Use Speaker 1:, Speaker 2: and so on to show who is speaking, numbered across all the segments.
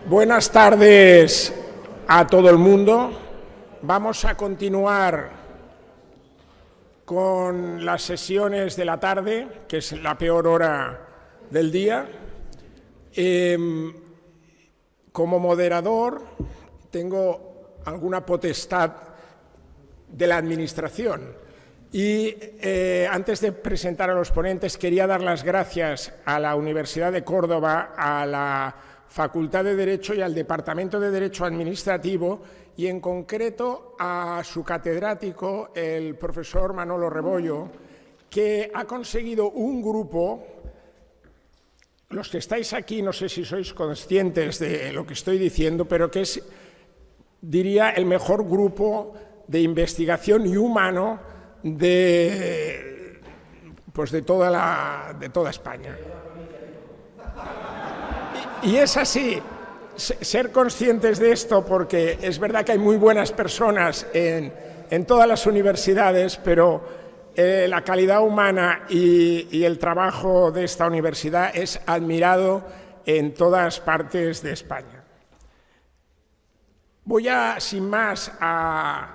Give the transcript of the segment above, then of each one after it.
Speaker 1: Buenas tardes a todo el mundo. Vamos a continuar con las sesiones de la tarde, que es la peor hora del día. Como moderador tengo alguna potestad de la administración y antes de presentar a los ponentes quería dar las gracias a la Universidad de Córdoba, a la Facultad de Derecho y al Departamento de Derecho Administrativo y en concreto a su catedrático, el profesor Manolo Rebollo, que ha conseguido un grupo. Los que estáis aquí no sé si sois conscientes de lo que estoy diciendo, pero que es, diría, el mejor grupo de investigación y humano de toda España. Y es así, ser conscientes de esto, porque es verdad que hay muy buenas personas en todas las universidades, pero la calidad humana y el trabajo de esta universidad es admirado en todas partes de España. Voy sin más, a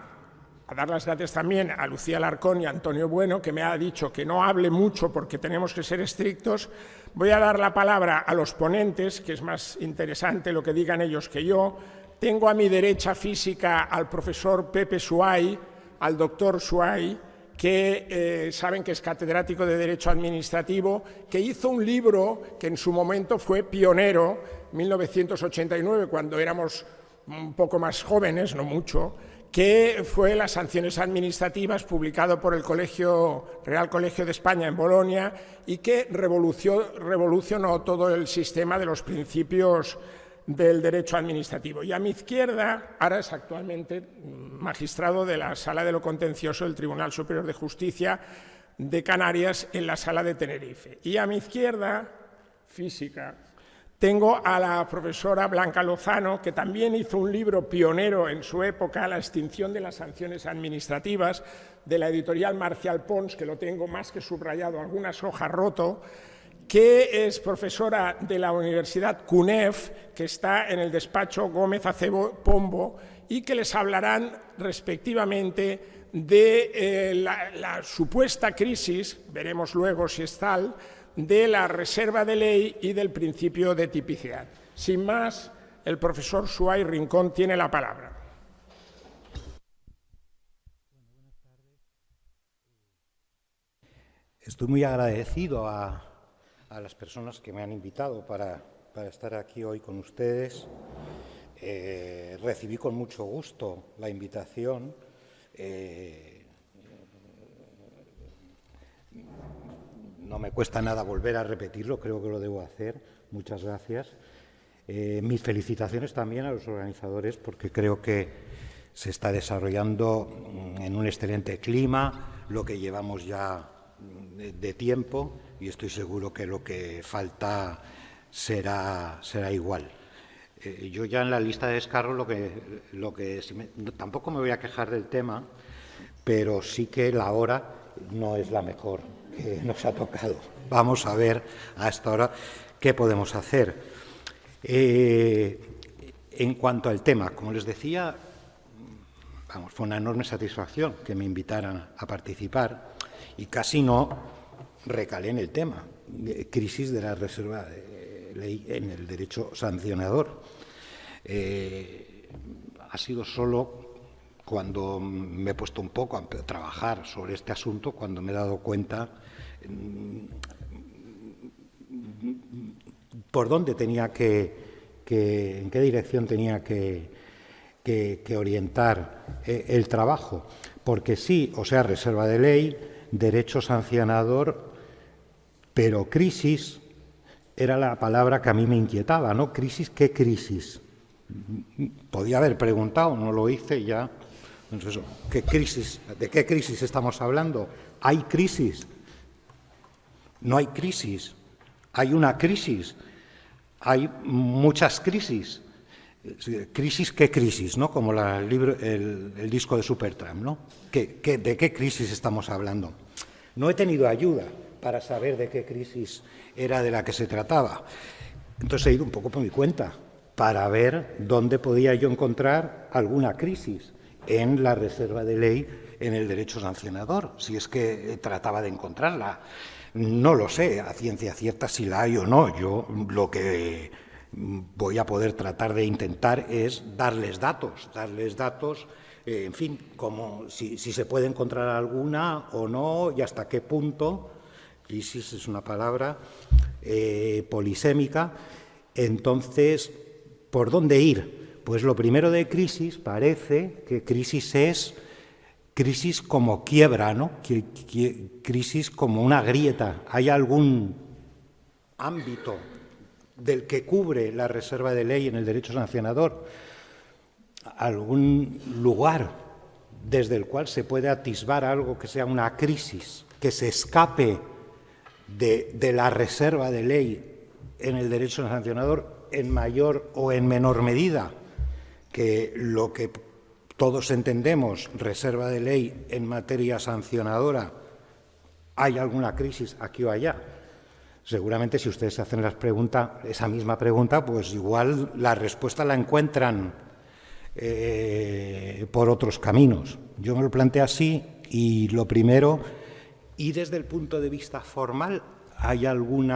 Speaker 1: dar las gracias también a Lucía Alarcón y a Antonio Bueno, que me ha dicho que no hable mucho porque tenemos que ser estrictos. Voy a dar la palabra a los ponentes, que es más interesante lo que digan ellos que yo. Tengo a mi derecha física al profesor Pepe Suay, al doctor Suay, que saben que es catedrático de Derecho Administrativo, que hizo un libro que en su momento fue pionero, 1989, cuando éramos un poco más jóvenes, no mucho, que fue Las sanciones administrativas, publicado por el Real Colegio de España en Bolonia, y que revolucionó todo el sistema de los principios del derecho administrativo. Y a mi izquierda, ahora es actualmente magistrado de la Sala de lo Contencioso del Tribunal Superior de Justicia de Canarias en la Sala de Tenerife. Y a mi izquierda, física, tengo a la profesora Blanca Lozano, que también hizo un libro pionero en su época, La extinción de las sanciones administrativas, de la editorial Marcial Pons, que lo tengo más que subrayado, algunas hojas roto, que es profesora de la Universidad CUNEF, que está en el despacho Gómez Acebo Pombo, y que les hablarán respectivamente de la supuesta crisis, veremos luego si es tal, de la reserva de ley y del principio de tipicidad. Sin más, el profesor Suay Rincón tiene la palabra.
Speaker 2: Estoy muy agradecido a las personas que me han invitado para estar aquí hoy con ustedes. Recibí con mucho gusto la invitación. No me cuesta nada volver a repetirlo, creo que lo debo hacer. Muchas gracias. Mis felicitaciones también a los organizadores, porque creo que se está desarrollando en un excelente clima lo que llevamos ya de tiempo, y estoy seguro que lo que falta será igual. Yo ya en la lista de descargo tampoco me voy a quejar del tema, pero sí que la hora no es la mejor que nos ha tocado. Vamos a ver a esta hora qué podemos hacer. En cuanto al tema, como les decía, fue una enorme satisfacción que me invitaran a participar y casi no recalé en el tema, crisis de la reserva de ley en el derecho sancionador. Ha sido solo cuando me he puesto un poco a trabajar sobre este asunto, cuando me he dado cuenta por dónde tenía en qué dirección tenía que orientar el trabajo. Porque sí, o sea, reserva de ley, derecho sancionador, pero crisis era la palabra que a mí me inquietaba, ¿no? ¿Crisis? ¿Qué crisis? Podía haber preguntado, no lo hice ya. Entonces, ¿qué crisis? ¿De qué crisis estamos hablando? ¿Hay crisis? ¿No hay crisis? ¿Hay una crisis? ¿Hay muchas crisis? ¿Crisis? ¿Qué crisis? ¿No? Como el disco de Supertramp, ¿no? ¿De qué crisis estamos hablando? No he tenido ayuda para saber de qué crisis era de la que se trataba. Entonces he ido un poco por mi cuenta. para ver dónde podía yo encontrar alguna crisis en la reserva de ley en el derecho sancionador, si es que trataba de encontrarla. No lo sé a ciencia cierta si la hay o no. Yo lo que voy a poder tratar de intentar es darles datos, en fin, como si se puede encontrar alguna o no y hasta qué punto. Crisis es una palabra polisémica. Entonces, ¿por dónde ir? Pues lo primero de crisis, parece que crisis es crisis como quiebra, ¿no? Crisis como una grieta. ¿Hay algún ámbito del que cubre la reserva de ley en el derecho sancionador? ¿Algún lugar desde el cual se puede atisbar algo que sea una crisis, que se escape de la reserva de ley en el derecho sancionador en mayor o en menor medida que lo que todos entendemos reserva de ley en materia sancionadora? ¿Hay alguna crisis aquí o allá? Seguramente si ustedes hacen esa misma pregunta, pues igual la respuesta la encuentran por otros caminos. Yo me lo planteo así y lo primero, y desde el punto de vista formal, ¿hay algún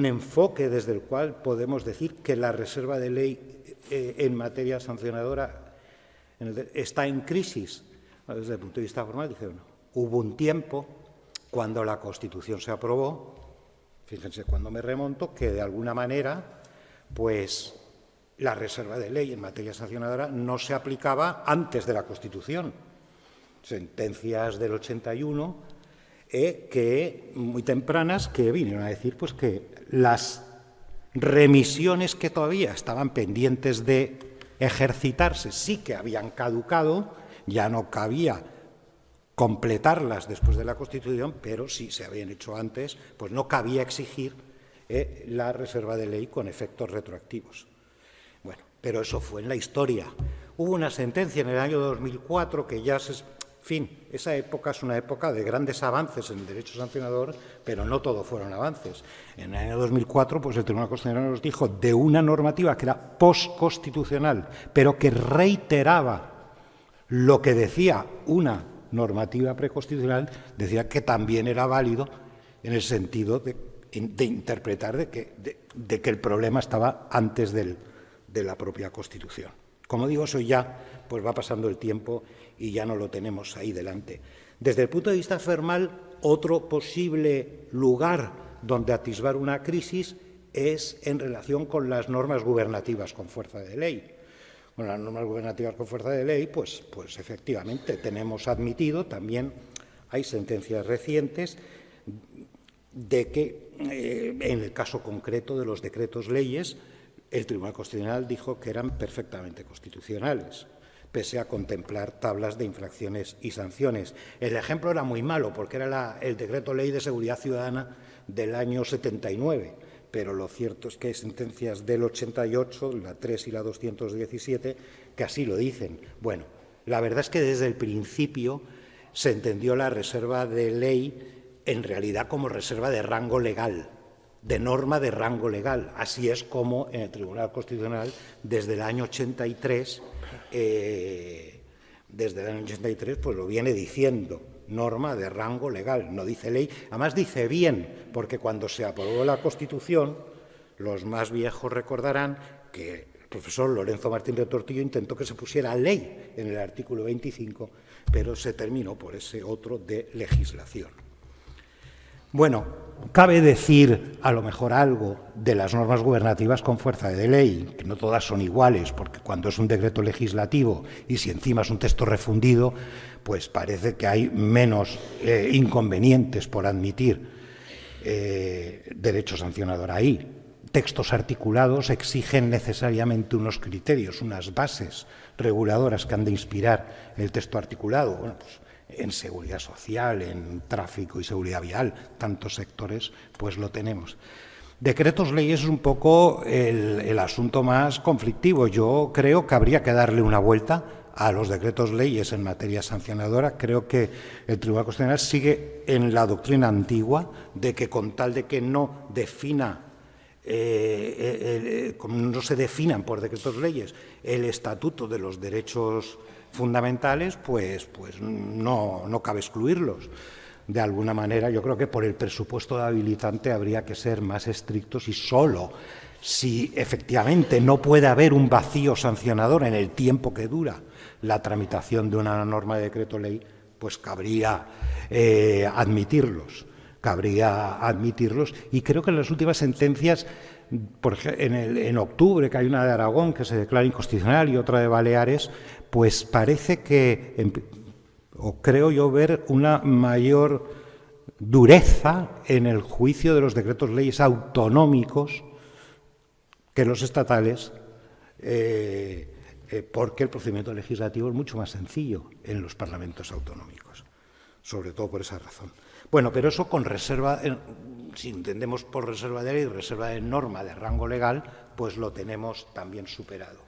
Speaker 2: enfoque desde el cual podemos decir que la reserva de ley en materia sancionadora está en crisis? Desde el punto de vista formal, dijeron, hubo un tiempo cuando la Constitución se aprobó, fíjense cuando me remonto, que de alguna manera, pues la reserva de ley en materia sancionadora no se aplicaba antes de la Constitución. Sentencias del 81, muy tempranas, que vinieron a decir pues que las remisiones que todavía estaban pendientes de ejercitarse sí que habían caducado, ya no cabía completarlas después de la Constitución, pero si se habían hecho antes, pues no cabía exigir la reserva de ley con efectos retroactivos. Bueno, pero eso fue en la historia. Hubo una sentencia en el año 2004 que ya se... En fin, esa época es una época de grandes avances en el derecho sancionador, pero no todo fueron avances. En el año 2004, pues el Tribunal Constitucional nos dijo de una normativa que era postconstitucional, pero que reiteraba lo que decía una normativa preconstitucional, decía que también era válido en el sentido de interpretar de que el problema estaba antes de la propia Constitución. Como digo, eso ya pues va pasando el tiempo y ya no lo tenemos ahí delante. Desde el punto de vista formal, otro posible lugar donde atisbar una crisis es en relación con las normas gubernativas con fuerza de ley. Con las normas gubernativas con fuerza de ley, pues efectivamente tenemos admitido, también hay sentencias recientes de que en el caso concreto de los decretos leyes, el Tribunal Constitucional dijo que eran perfectamente constitucionales, pese a contemplar tablas de infracciones y sanciones. El ejemplo era muy malo, porque era el Decreto Ley de Seguridad Ciudadana del año 79, pero lo cierto es que hay sentencias del 88, la 3 y la 217, que así lo dicen. Bueno, la verdad es que desde el principio se entendió la reserva de ley en realidad como reserva de rango legal, de norma de rango legal. Así es como en el Tribunal Constitucional, desde el año 83, pues lo viene diciendo, norma de rango legal, no dice ley. Además dice bien, porque cuando se aprobó la Constitución, los más viejos recordarán que el profesor Lorenzo Martín de Tortillo intentó que se pusiera ley en el artículo 25, pero se terminó por ese otro de legislación. Bueno, cabe decir a lo mejor algo de las normas gubernativas con fuerza de ley, que no todas son iguales, porque cuando es un decreto legislativo y si encima es un texto refundido, pues parece que hay menos inconvenientes por admitir derecho sancionador ahí. Textos articulados exigen necesariamente unos criterios, unas bases reguladoras que han de inspirar el texto articulado. Bueno, pues en seguridad social, en tráfico y seguridad vial, tantos sectores, pues lo tenemos. Decretos leyes es un poco el asunto más conflictivo. Yo creo que habría que darle una vuelta a los decretos leyes en materia sancionadora. Creo que el Tribunal Constitucional sigue en la doctrina antigua de que con tal de que no defina como no se definan por decretos leyes el estatuto de los derechos fundamentales, pues no cabe excluirlos. De alguna manera, yo creo que por el presupuesto de habilitante habría que ser más estrictos y solo si efectivamente no puede haber un vacío sancionador en el tiempo que dura la tramitación de una norma de decreto ley, pues cabría admitirlos. Y creo que en las últimas sentencias, en octubre, que hay una de Aragón que se declara inconstitucional y otra de Baleares, pues parece que, o creo yo ver, una mayor dureza en el juicio de los decretos leyes autonómicos que los estatales, porque el procedimiento legislativo es mucho más sencillo en los parlamentos autonómicos, sobre todo por esa razón. Bueno, pero eso con reserva, si entendemos por reserva de ley, reserva de norma de rango legal, pues lo tenemos también superado.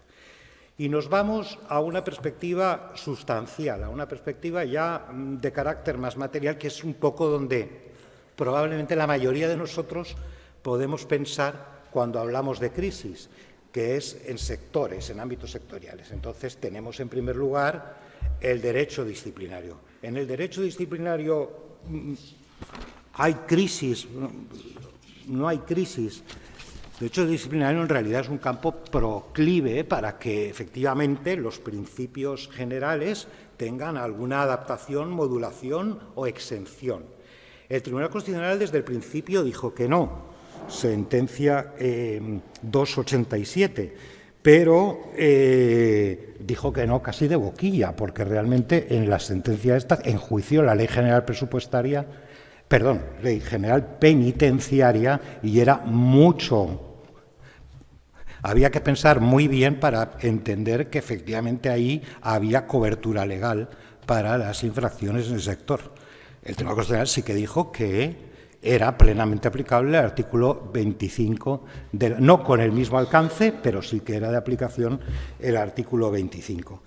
Speaker 2: Y nos vamos a una perspectiva sustancial, a una perspectiva ya de carácter más material, que es un poco donde probablemente la mayoría de nosotros podemos pensar cuando hablamos de crisis, que es en sectores, en ámbitos sectoriales. Entonces, tenemos en primer lugar el derecho disciplinario. En el derecho disciplinario hay crisis, no hay crisis. El derecho disciplinario en realidad es un campo proclive para que efectivamente los principios generales tengan alguna adaptación, modulación o exención. El Tribunal Constitucional desde el principio dijo que no, sentencia 287, pero dijo que no casi de boquilla, porque realmente en la sentencia esta enjuició la Ley General Presupuestaria, Ley General Penitenciaria, y era mucho. Había que pensar muy bien para entender que efectivamente ahí había cobertura legal para las infracciones en el sector. El Tribunal Constitucional sí que dijo que era plenamente aplicable el artículo 25, no con el mismo alcance, pero sí que era de aplicación el artículo 25.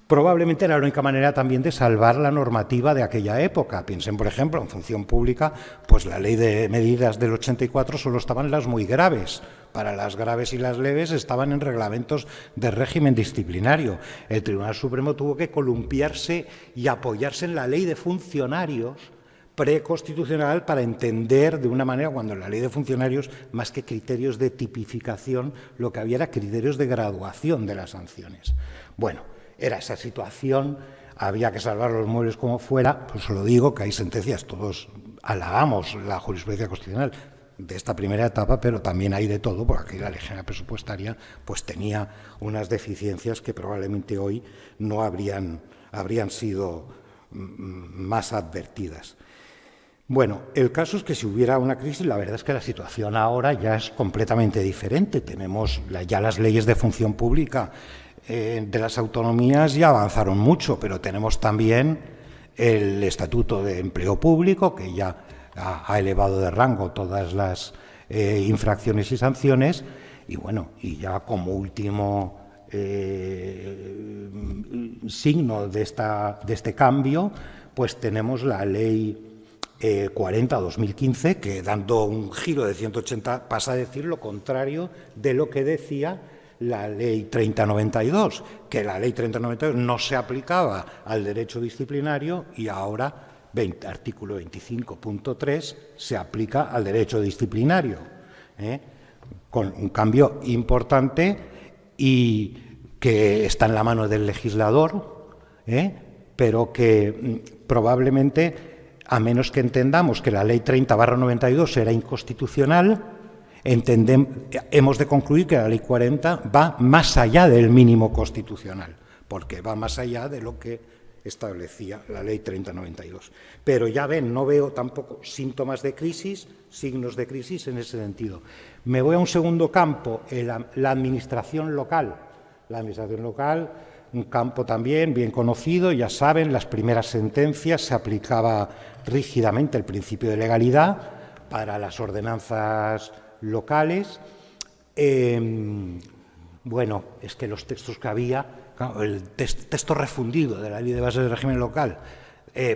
Speaker 2: Probablemente era la única manera también de salvar la normativa de aquella época. Piensen, por ejemplo, en función pública, pues la ley de medidas del 84 solo estaban las muy graves. Para las graves y las leves estaban en reglamentos de régimen disciplinario. El Tribunal Supremo tuvo que columpiarse y apoyarse en la ley de funcionarios preconstitucional para entender de una manera, cuando en la ley de funcionarios, más que criterios de tipificación, lo que había era criterios de graduación de las sanciones. Bueno, era esa situación, había que salvar los muebles como fuera, pues lo digo, que hay sentencias, todos halagamos la jurisprudencia constitucional de esta primera etapa, pero también hay de todo, porque aquí la Ley General Presupuestaria pues tenía unas deficiencias que probablemente hoy no habrían sido más advertidas. Bueno, el caso es que si hubiera una crisis, la verdad es que la situación ahora ya es completamente diferente. Tenemos ya las leyes de función pública de las autonomías ya avanzaron mucho, pero tenemos también el Estatuto de Empleo Público, que ya ha elevado de rango todas las infracciones y sanciones, y bueno, y ya como último signo de este cambio, pues tenemos la Ley 40/2015, que dando un giro de 180 pasa a decir lo contrario de lo que decía la Ley 3092, que la Ley 3092 no se aplicaba al derecho disciplinario y ahora, artículo 25.3, se aplica al derecho disciplinario, con un cambio importante y que está en la mano del legislador, pero que probablemente, a menos que entendamos que la Ley 30/92 era inconstitucional, hemos de concluir que la Ley 40 va más allá del mínimo constitucional, porque va más allá de lo que establecía la Ley 30/92. Pero ya ven, no veo tampoco síntomas de crisis, signos de crisis en ese sentido. Me voy a un segundo campo, la administración local. La administración local, un campo también bien conocido, ya saben, las primeras sentencias se aplicaba rígidamente el principio de legalidad para las ordenanzas locales. Bueno, es que los textos que había, claro, el texto refundido de la Ley de Bases del Régimen Local,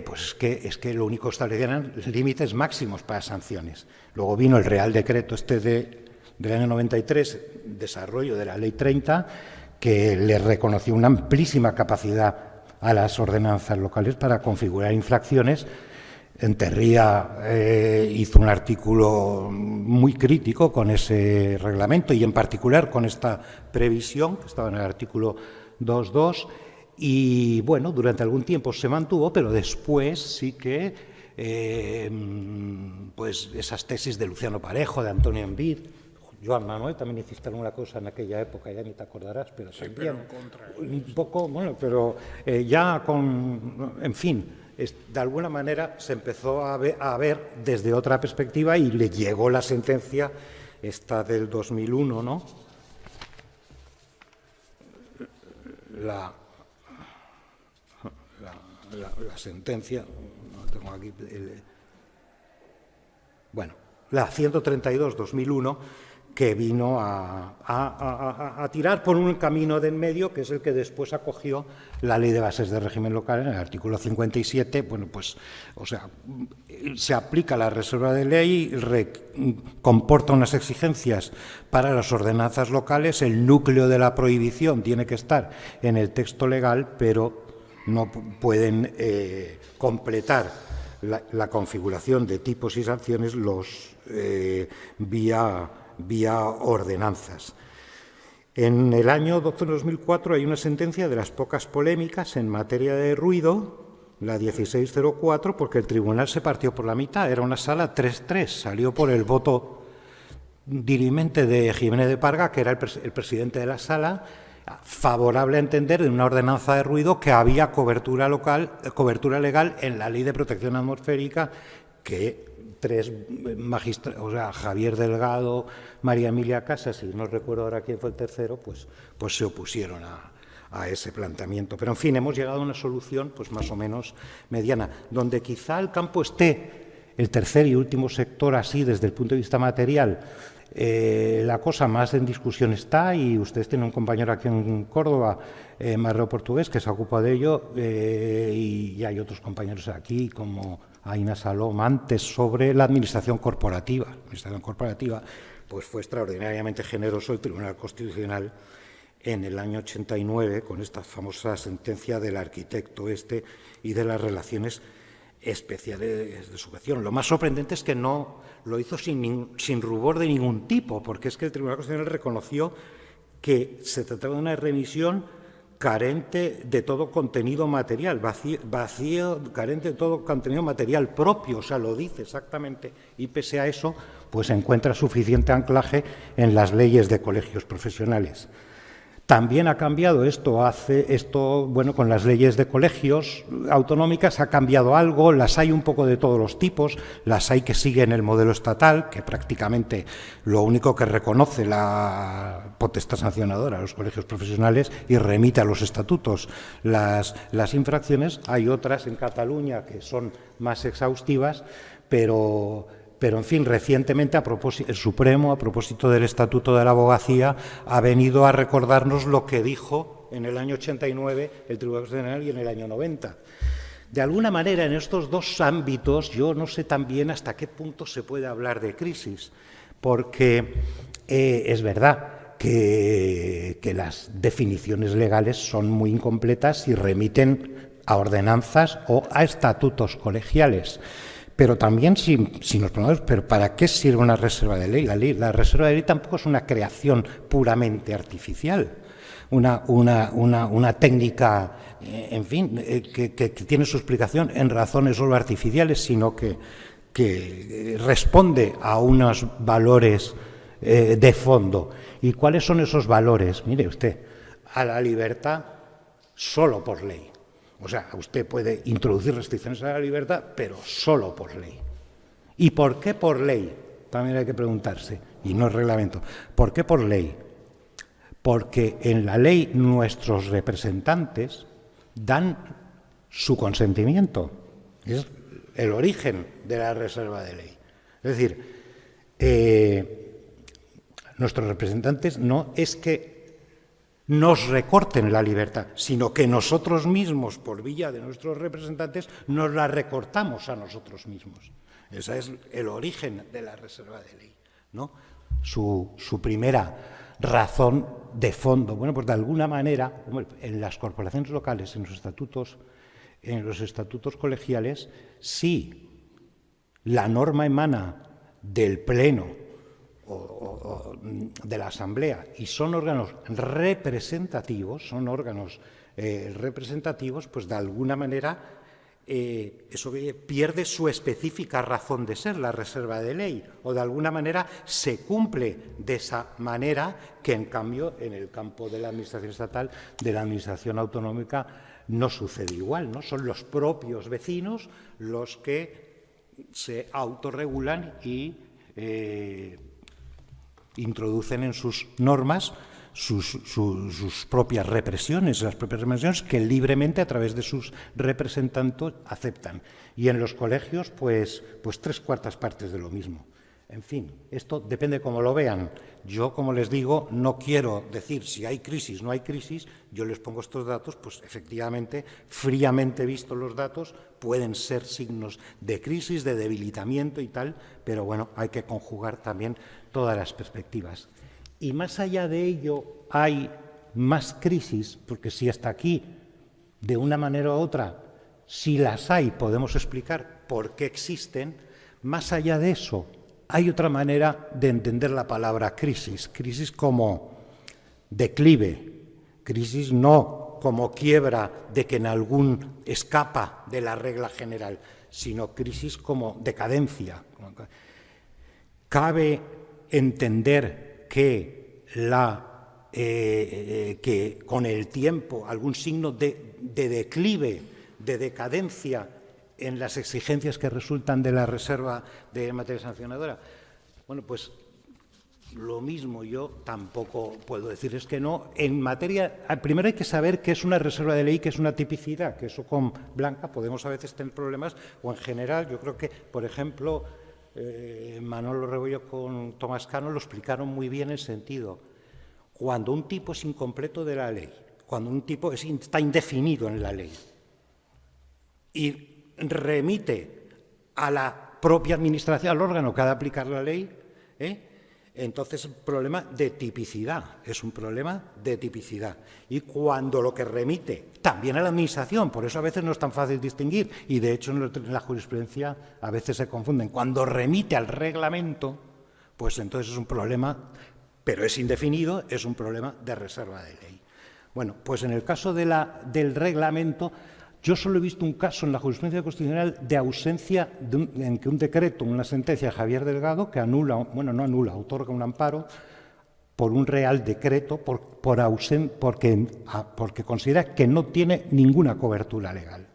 Speaker 2: pues es que lo único que establecían eran límites máximos para sanciones. Luego vino el Real Decreto del año 93, desarrollo de la Ley 30, que le reconoció una amplísima capacidad a las ordenanzas locales para configurar infracciones. Enterría hizo un artículo muy crítico con ese reglamento y en particular con esta previsión, que estaba en el artículo 2.2, y bueno, durante algún tiempo se mantuvo, pero después sí que pues esas tesis de Luciano Parejo, de Antonio Envid, Joan Manuel, también hiciste alguna cosa en aquella época, ya ni te acordarás, pero
Speaker 1: sí,
Speaker 2: también
Speaker 1: pero
Speaker 2: un poco, bueno, pero ya con, en fin, de alguna manera se empezó a ver desde otra perspectiva y le llegó la sentencia esta del 2001, ¿no? La sentencia, no tengo aquí, bueno, la 132/2001, que vino a tirar por un camino de en medio, que es el que después acogió la Ley de Bases de Régimen Local en el artículo 57. Bueno, pues, o sea, se aplica la reserva de ley, comporta unas exigencias para las ordenanzas locales, el núcleo de la prohibición tiene que estar en el texto legal, pero no pueden completar la configuración de tipos y sanciones vía ordenanzas. En el año 2004 hay una sentencia de las pocas polémicas en materia de ruido, la 1604, porque el tribunal se partió por la mitad, era una sala 3-3, salió por el voto dirimente de Jiménez de Parga, que era el presidente de la sala, favorable a entender en una ordenanza de ruido que había cobertura legal en la Ley de Protección Atmosférica, que tres magistrados, o sea, Javier Delgado, María Emilia Casas, y no recuerdo ahora quién fue el tercero, pues se opusieron a ese planteamiento. Pero, en fin, hemos llegado a una solución pues más o menos mediana, donde quizá el campo esté, el tercer y último sector así desde el punto de vista material, la cosa más en discusión está, y ustedes tienen un compañero aquí en Córdoba, Marrero Portugués, que se ocupa de ello, y hay otros compañeros aquí como Aina Salom antes, sobre la administración corporativa. La administración corporativa pues fue extraordinariamente generoso el Tribunal Constitucional en el año 89 con esta famosa sentencia del arquitecto y de las relaciones especiales de sujeción. Lo más sorprendente es que no lo hizo sin rubor de ningún tipo, porque es que el Tribunal Constitucional reconoció que se trataba de una remisión carente de todo contenido material, vacío, carente de todo contenido material propio, o sea, lo dice exactamente, y pese a eso, pues encuentra suficiente anclaje en las leyes de colegios profesionales. También ha cambiado bueno, con las leyes de colegios autonómicas ha cambiado algo, las hay un poco de todos los tipos, las hay que siguen el modelo estatal, que prácticamente lo único que reconoce la potestad sancionadora a los colegios profesionales y remite a los estatutos las infracciones. Hay otras en Cataluña que son más exhaustivas, pero en fin, recientemente el Supremo, a propósito del Estatuto de la Abogacía, ha venido a recordarnos lo que dijo en el año 89 el Tribunal Constitucional y en el año 90. De alguna manera, en estos dos ámbitos, yo no sé también hasta qué punto se puede hablar de crisis, porque es verdad que las definiciones legales son muy incompletas y remiten a ordenanzas o a estatutos colegiales. Pero también, si nos preguntamos, ¿pero para qué sirve una reserva de ley? La reserva de ley tampoco es una creación puramente artificial, una técnica, en fin, que tiene su explicación en razones solo artificiales, sino que responde a unos valores de fondo. ¿Y cuáles son esos valores? Mire usted, a la libertad solo por ley. O sea, usted puede introducir restricciones a la libertad, pero solo por ley. ¿Y por qué por ley? También hay que preguntarse, y no es reglamento. ¿Por qué por ley? Porque en la ley nuestros representantes dan su consentimiento. Es el origen de la reserva de ley. Es decir, nuestros representantes no es que nos recorten la libertad, sino que nosotros mismos, por vía de nuestros representantes, nos la recortamos a nosotros mismos. Ese es el origen de la reserva de ley, ¿no? su primera razón de fondo. Bueno, pues de alguna manera, en las corporaciones locales, en los estatutos colegiales, sí la norma emana del Pleno o de la Asamblea y son órganos representativos, pues de alguna manera eso pierde su específica razón de ser, la reserva de ley, o de alguna manera se cumple de esa manera que, en cambio, en el campo de la administración estatal, de la administración autonómica, no sucede igual, ¿no? Son los propios vecinos los que se autorregulan y introducen en sus normas sus propias represiones, las propias represiones que libremente a través de sus representantes aceptan. Y en los colegios, pues 3/4 partes de lo mismo. En fin, esto depende de cómo lo vean. Yo, como les digo, no quiero decir si hay crisis o no hay crisis. Yo les pongo estos datos, pues efectivamente, fríamente vistos los datos, pueden ser signos de crisis, de debilitamiento y tal, pero bueno, hay que conjugar también todas las perspectivas. Y más allá de ello hay más crisis, porque si hasta aquí, de una manera u otra, si las hay, podemos explicar por qué existen. Más allá de eso, hay otra manera de entender la palabra crisis. Crisis como declive, crisis no como quiebra de que en algún escapa de la regla general, sino crisis como decadencia. Cabe entender que con el tiempo algún signo de declive, de decadencia en las exigencias que resultan de la reserva de materia sancionadora. Bueno, pues lo mismo, yo tampoco puedo decirles que no. En materia, primero hay que saber qué es una reserva de ley, qué es una tipicidad, que eso con Blanca podemos a veces tener problemas, o en general, yo creo que, por ejemplo, Manolo Rebollo con Tomás Cano lo explicaron muy bien en el sentido. Cuando un tipo es incompleto de la ley, cuando un tipo está indefinido en la ley y remite a la propia administración, al órgano que ha de aplicar la ley, entonces es un problema de tipicidad, Y cuando lo que remite también a la administración, por eso a veces no es tan fácil distinguir, y de hecho en la jurisprudencia a veces se confunden, cuando remite al reglamento, pues entonces es un problema, pero es indefinido, es un problema de reserva de ley. Bueno, pues en el caso del reglamento, yo solo he visto un caso en la jurisprudencia constitucional de ausencia en que un decreto, una sentencia de Javier Delgado, que otorga un amparo por un real decreto porque considera que no tiene ninguna cobertura legal.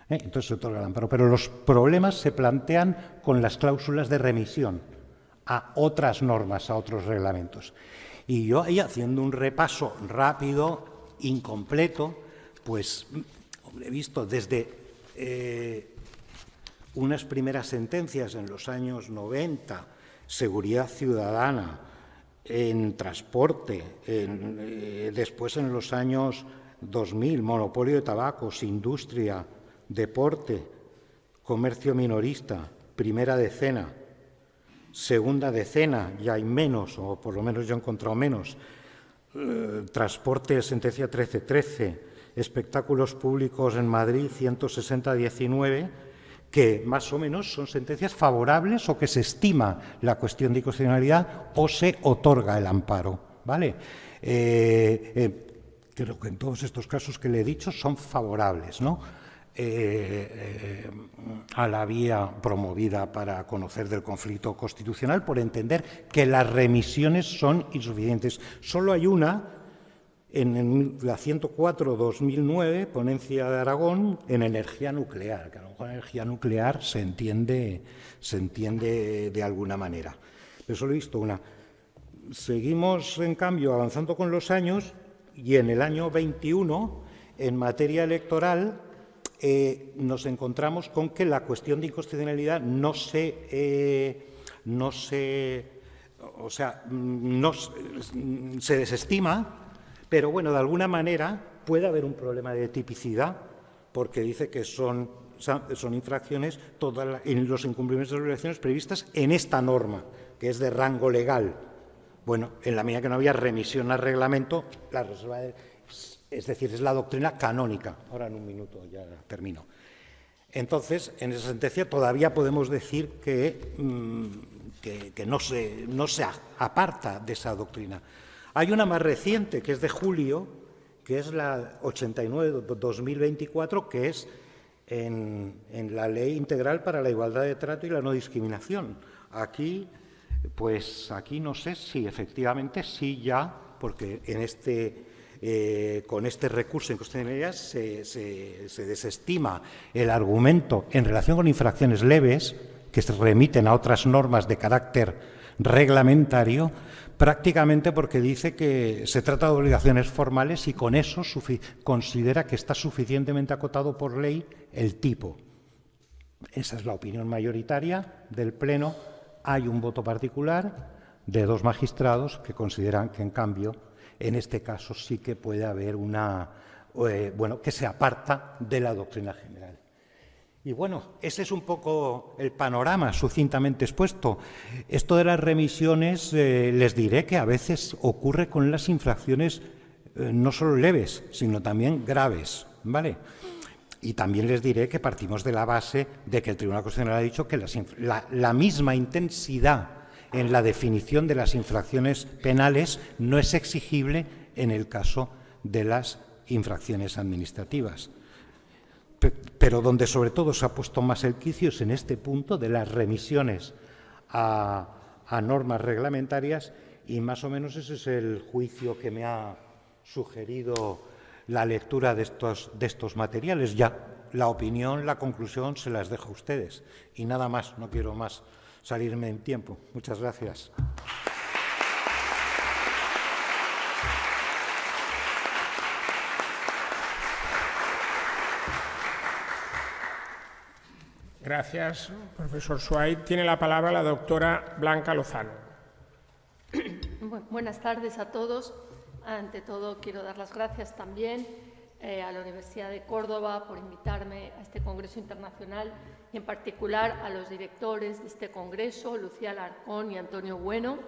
Speaker 2: Entonces se otorga el amparo. Pero los problemas se plantean con las cláusulas de remisión a otras normas, a otros reglamentos. Y yo ahí, haciendo un repaso rápido, incompleto, pues he visto desde unas primeras sentencias en los años 90, seguridad ciudadana, en transporte, después en los años 2000, monopolio de tabacos, industria, deporte, comercio minorista, primera decena, segunda decena, ya hay menos, o por lo menos yo he encontrado menos, transporte, sentencia 1313, espectáculos públicos en Madrid, 160-19, que más o menos son sentencias favorables o que se estima la cuestión de inconstitucionalidad o se otorga el amparo, ¿vale? Creo que en todos estos casos que le he dicho son favorables, ¿no? A la vía promovida para conocer del conflicto constitucional por entender que las remisiones son insuficientes. Solo hay una, en la 104-2009, ponencia de Aragón, en energía nuclear, que a lo mejor energía nuclear se entiende de alguna manera. Pero solo he visto una. Seguimos, en cambio, avanzando con los años y en el año 21, en materia electoral, nos encontramos con que la cuestión de inconstitucionalidad no se desestima, pero bueno, de alguna manera puede haber un problema de tipicidad, porque dice que son infracciones en los incumplimientos de las obligaciones previstas en esta norma, que es de rango legal. Bueno, en la medida que no había remisión al reglamento, la reserva es decir, es la doctrina canónica. Ahora en un minuto ya termino. Entonces, en esa sentencia todavía podemos decir que no se aparta de esa doctrina. Hay una más reciente, que es de julio, que es la 89-2024, que es en la Ley Integral para la Igualdad de Trato y la No Discriminación. Aquí, pues aquí no sé si efectivamente sí ya, porque con este recurso en constitucionalidad se desestima el argumento en relación con infracciones leves que se remiten a otras normas de carácter reglamentario, prácticamente porque dice que se trata de obligaciones formales y con eso considera que está suficientemente acotado por ley el tipo. Esa es la opinión mayoritaria del Pleno. Hay un voto particular de 2 magistrados que consideran que, en cambio, en este caso sí que puede haber que se aparta de la doctrina general. Y bueno, ese es un poco el panorama sucintamente expuesto. Esto de las remisiones, les diré que a veces ocurre con las infracciones no solo leves, sino también graves, ¿vale? Y también les diré que partimos de la base de que el Tribunal Constitucional ha dicho que la misma intensidad en la definición de las infracciones penales no es exigible en el caso de las infracciones administrativas. Pero donde sobre todo se ha puesto más el quicio es en este punto de las remisiones a normas reglamentarias, y más o menos ese es el juicio que me ha sugerido la lectura de estos materiales. Ya la opinión, la conclusión se las dejo a ustedes. Y nada más, no quiero más salirme en tiempo. Muchas gracias.
Speaker 1: Gracias, profesor Suárez. Tiene la palabra la doctora Blanca Lozano.
Speaker 3: Buenas tardes a todos. Ante todo, quiero dar las gracias también a la Universidad de Córdoba por invitarme a este Congreso Internacional y, en particular, a los directores de este Congreso, Lucía Alarcón y Antonio Bueno,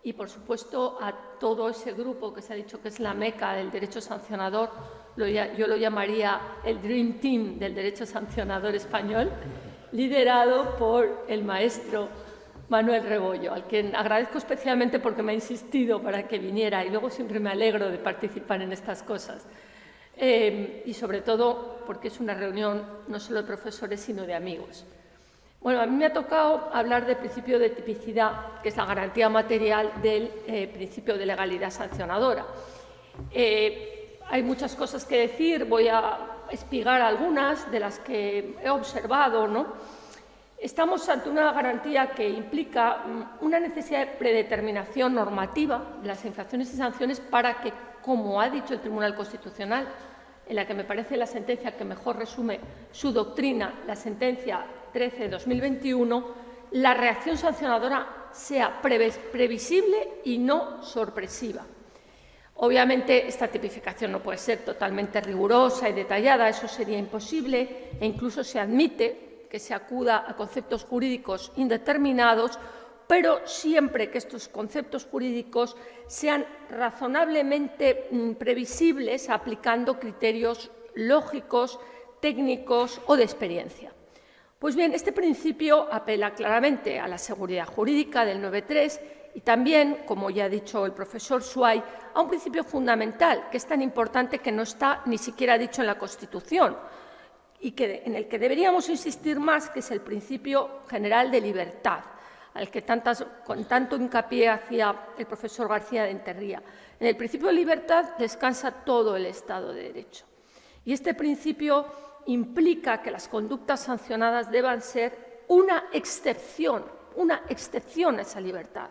Speaker 3: y, por supuesto, a todo ese grupo que se ha dicho que es la meca del derecho sancionador. Yo lo llamaría el Dream Team del derecho sancionador español, liderado por el maestro Manuel Rebollo, al quien agradezco especialmente porque me ha insistido para que viniera, y luego siempre me alegro de participar en estas cosas. Y sobre todo porque es una reunión no solo de profesores, sino de amigos. Bueno, a mí me ha tocado hablar del principio de tipicidad, que es la garantía material del principio de legalidad sancionadora. Hay muchas cosas que decir, voy a espigar algunas de las que he observado, ¿no? Estamos ante una garantía que implica una necesidad de predeterminación normativa de las infracciones y sanciones para que, como ha dicho el Tribunal Constitucional, en la que me parece la sentencia que mejor resume su doctrina, la sentencia 13/2021, la reacción sancionadora sea previsible y no sorpresiva. Obviamente, esta tipificación no puede ser totalmente rigurosa y detallada, eso sería imposible, e incluso se admite que se acuda a conceptos jurídicos indeterminados, pero siempre que estos conceptos jurídicos sean razonablemente previsibles aplicando criterios lógicos, técnicos o de experiencia. Pues bien, este principio apela claramente a la seguridad jurídica del 9.3 y también, como ya ha dicho el profesor Suárez, a un principio fundamental que es tan importante que no está ni siquiera dicho en la Constitución y en el que deberíamos insistir más, que es el principio general de libertad, al que con tanto hincapié hacía el profesor García de Enterría. En el principio de libertad descansa todo el Estado de Derecho. Y este principio implica que las conductas sancionadas deban ser una excepción a esa libertad.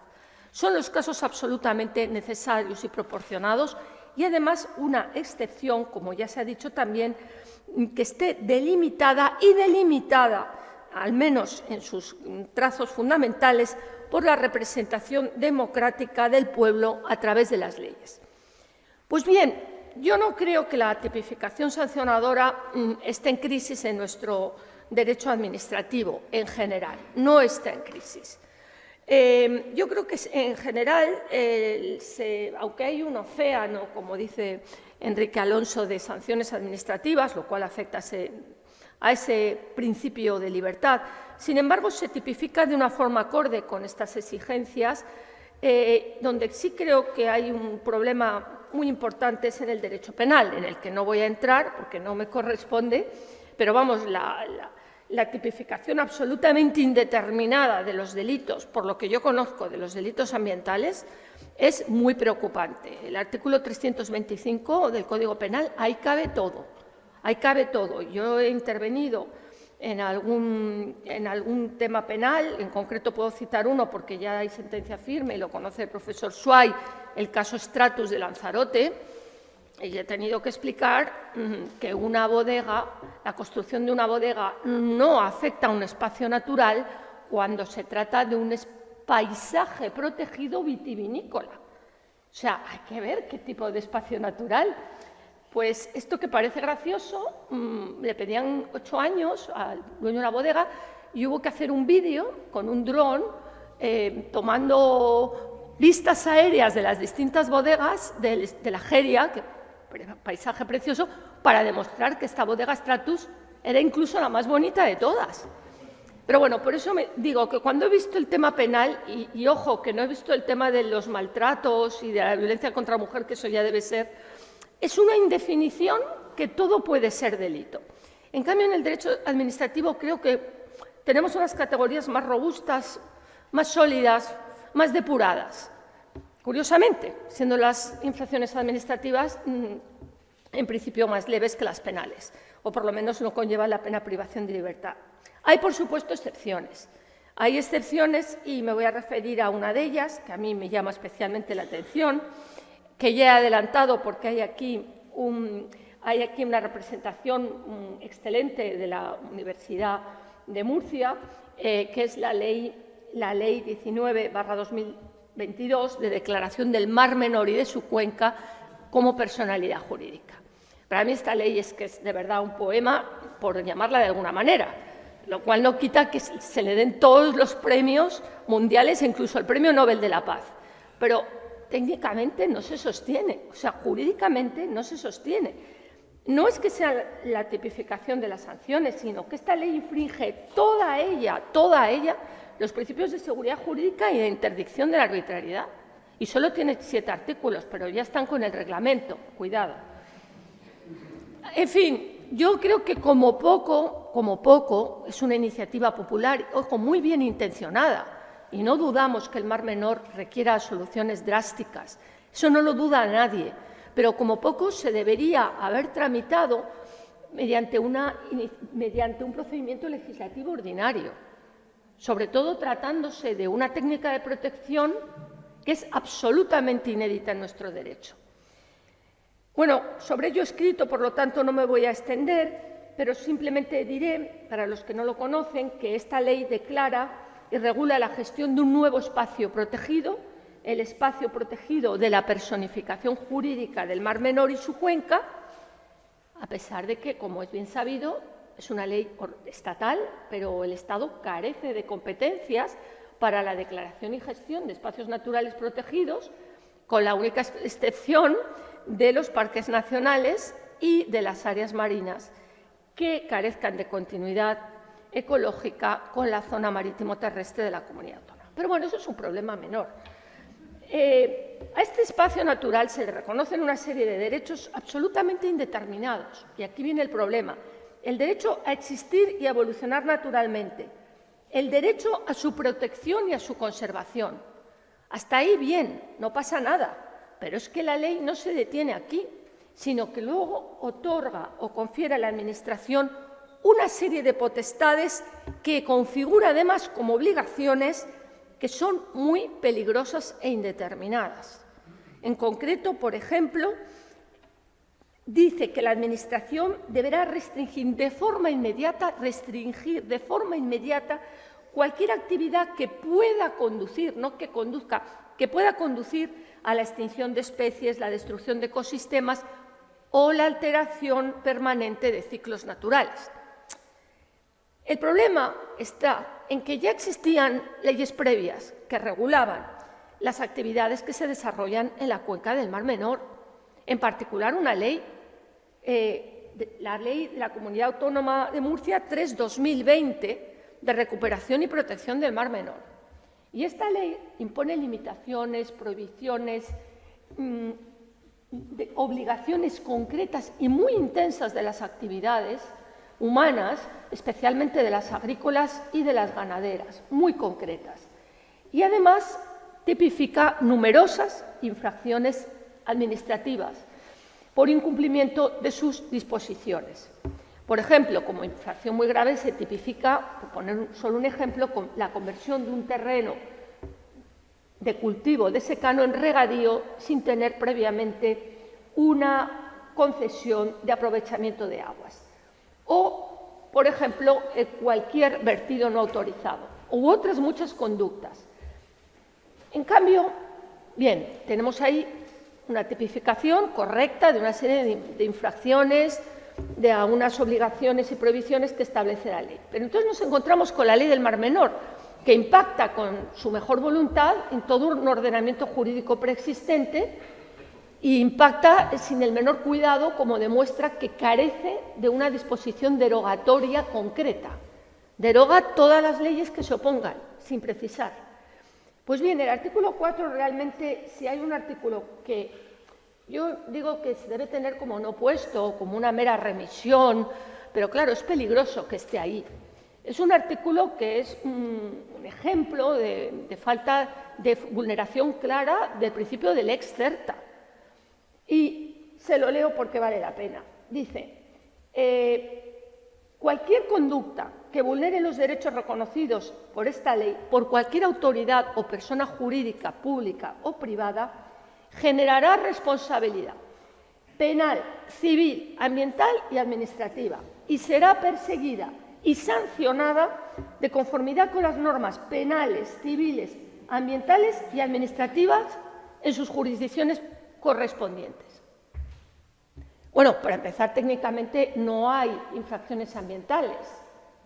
Speaker 3: Son los casos absolutamente necesarios y proporcionados y, además, una excepción, como ya se ha dicho también, que esté delimitada, al menos en sus trazos fundamentales, por la representación democrática del pueblo a través de las leyes. Pues bien, yo no creo que la tipificación sancionadora esté en crisis en nuestro derecho administrativo en general, no está en crisis. Yo creo que en general, aunque hay un océano, como dice Enrique Alonso, de sanciones administrativas, lo cual afecta a ese principio de libertad, sin embargo, se tipifica de una forma acorde con estas exigencias, donde sí creo que hay un problema muy importante es en el derecho penal, en el que no voy a entrar porque no me corresponde, pero vamos, la tipificación absolutamente indeterminada de los delitos, por lo que yo conozco de los delitos ambientales, es muy preocupante. El artículo 325 del Código Penal, ahí cabe todo, ahí cabe todo. Yo he intervenido en algún tema penal, en concreto puedo citar uno porque ya hay sentencia firme y lo conoce el profesor Suay, el caso Stratus de Lanzarote, y he tenido que explicar que una bodega, la construcción de una bodega no afecta a un espacio natural cuando se trata de un paisaje protegido vitivinícola. O sea, hay que ver qué tipo de espacio natural. Pues esto que parece gracioso, le pedían 8 años al dueño de la bodega y hubo que hacer un vídeo con un dron tomando vistas aéreas de las distintas bodegas de la Jeria, que paisaje precioso, para demostrar que esta bodega Stratus era incluso la más bonita de todas. Pero bueno, por eso digo que cuando he visto el tema penal, y ojo, que no he visto el tema de los maltratos y de la violencia contra la mujer, que eso ya debe ser, es una indefinición que todo puede ser delito. En cambio, en el derecho administrativo creo que tenemos unas categorías más robustas, más sólidas, más depuradas. Curiosamente, siendo las infracciones administrativas en principio más leves que las penales, o por lo menos no conllevan la pena privación de libertad. Hay, por supuesto, excepciones. Hay excepciones y me voy a referir a una de ellas, que a mí me llama especialmente la atención, que ya he adelantado porque hay aquí una representación excelente de la Universidad de Murcia, que es la ley 19/2022 de declaración del Mar Menor y de su cuenca como personalidad jurídica. Para mí esta ley es que es de verdad un poema, por llamarla de alguna manera, lo cual no quita que se le den todos los premios mundiales e incluso el Premio Nobel de la Paz. Pero técnicamente no se sostiene, o sea, jurídicamente no se sostiene. No es que sea la tipificación de las sanciones, sino que esta ley infringe toda ella, los principios de seguridad jurídica y de interdicción de la arbitrariedad. Y solo tiene 7 artículos, pero ya están con el reglamento, cuidado. En fin, yo creo que como poco, es una iniciativa popular, ojo, muy bien intencionada, y no dudamos que el Mar Menor requiera soluciones drásticas, eso no lo duda nadie, pero como poco se debería haber tramitado mediante un procedimiento legislativo ordinario, sobre todo tratándose de una técnica de protección que es absolutamente inédita en nuestro derecho. Bueno, sobre ello he escrito, por lo tanto no me voy a extender, pero simplemente diré, para los que no lo conocen, que esta ley declara y regula la gestión de un nuevo espacio protegido, el espacio protegido de la personificación jurídica del Mar Menor y su cuenca, a pesar de que, como es bien sabido, es una ley estatal, pero el Estado carece de competencias para la declaración y gestión de espacios naturales protegidos, con la única excepción de los parques nacionales y de las áreas marinas que carezcan de continuidad ecológica con la zona marítimo-terrestre de la comunidad autónoma. Pero bueno, eso es un problema menor. A este espacio natural se le reconocen una serie de derechos absolutamente indeterminados. Y aquí viene el problema. El derecho a existir y a evolucionar naturalmente. El derecho a su protección y a su conservación. Hasta ahí bien, no pasa nada. Pero es que la ley no se detiene aquí, sino que luego otorga o confiere a la Administración una serie de potestades que configura además como obligaciones que son muy peligrosas e indeterminadas. En concreto, por ejemplo, dice que la Administración deberá restringir de forma inmediata cualquier actividad que pueda conducir, no que conduzca, que pueda conducir a la extinción de especies, la destrucción de ecosistemas o la alteración permanente de ciclos naturales. El problema está en que ya existían leyes previas que regulaban las actividades que se desarrollan en la cuenca del Mar Menor, en particular una ley, la Ley de la Comunidad Autónoma de Murcia 3/2020 de recuperación y protección del Mar Menor. Y esta ley impone limitaciones, prohibiciones, obligaciones concretas y muy intensas de las actividades humanas, especialmente de las agrícolas y de las ganaderas, muy concretas. Y además tipifica numerosas infracciones administrativas por incumplimiento de sus disposiciones. Por ejemplo, como infracción muy grave se tipifica, por poner solo un ejemplo, la conversión de un terreno de cultivo de secano en regadío sin tener previamente una concesión de aprovechamiento de aguas. O, por ejemplo, cualquier vertido no autorizado, u otras muchas conductas. En cambio, bien, tenemos ahí una tipificación correcta de una serie de infracciones, de algunas obligaciones y prohibiciones que establece la ley. Pero entonces nos encontramos con la Ley del Mar Menor, que impacta con su mejor voluntad en todo un ordenamiento jurídico preexistente e impacta sin el menor cuidado, como demuestra que carece de una disposición derogatoria concreta. Deroga todas las leyes que se opongan, sin precisar. Pues bien, el artículo 4 realmente, si hay un artículo que yo digo que se debe tener como no puesto, como una mera remisión, pero claro, es peligroso que esté ahí. Es un artículo que es un ejemplo de falta de vulneración clara del principio del ex certa. Y se lo leo porque vale la pena. Dice, cualquier conducta que vulnere los derechos reconocidos por esta ley por cualquier autoridad o persona jurídica, pública o privada, generará responsabilidad penal, civil, ambiental y administrativa y será perseguida y sancionada de conformidad con las normas penales, civiles, ambientales y administrativas en sus jurisdicciones correspondientes. Bueno, para empezar, técnicamente no hay infracciones ambientales,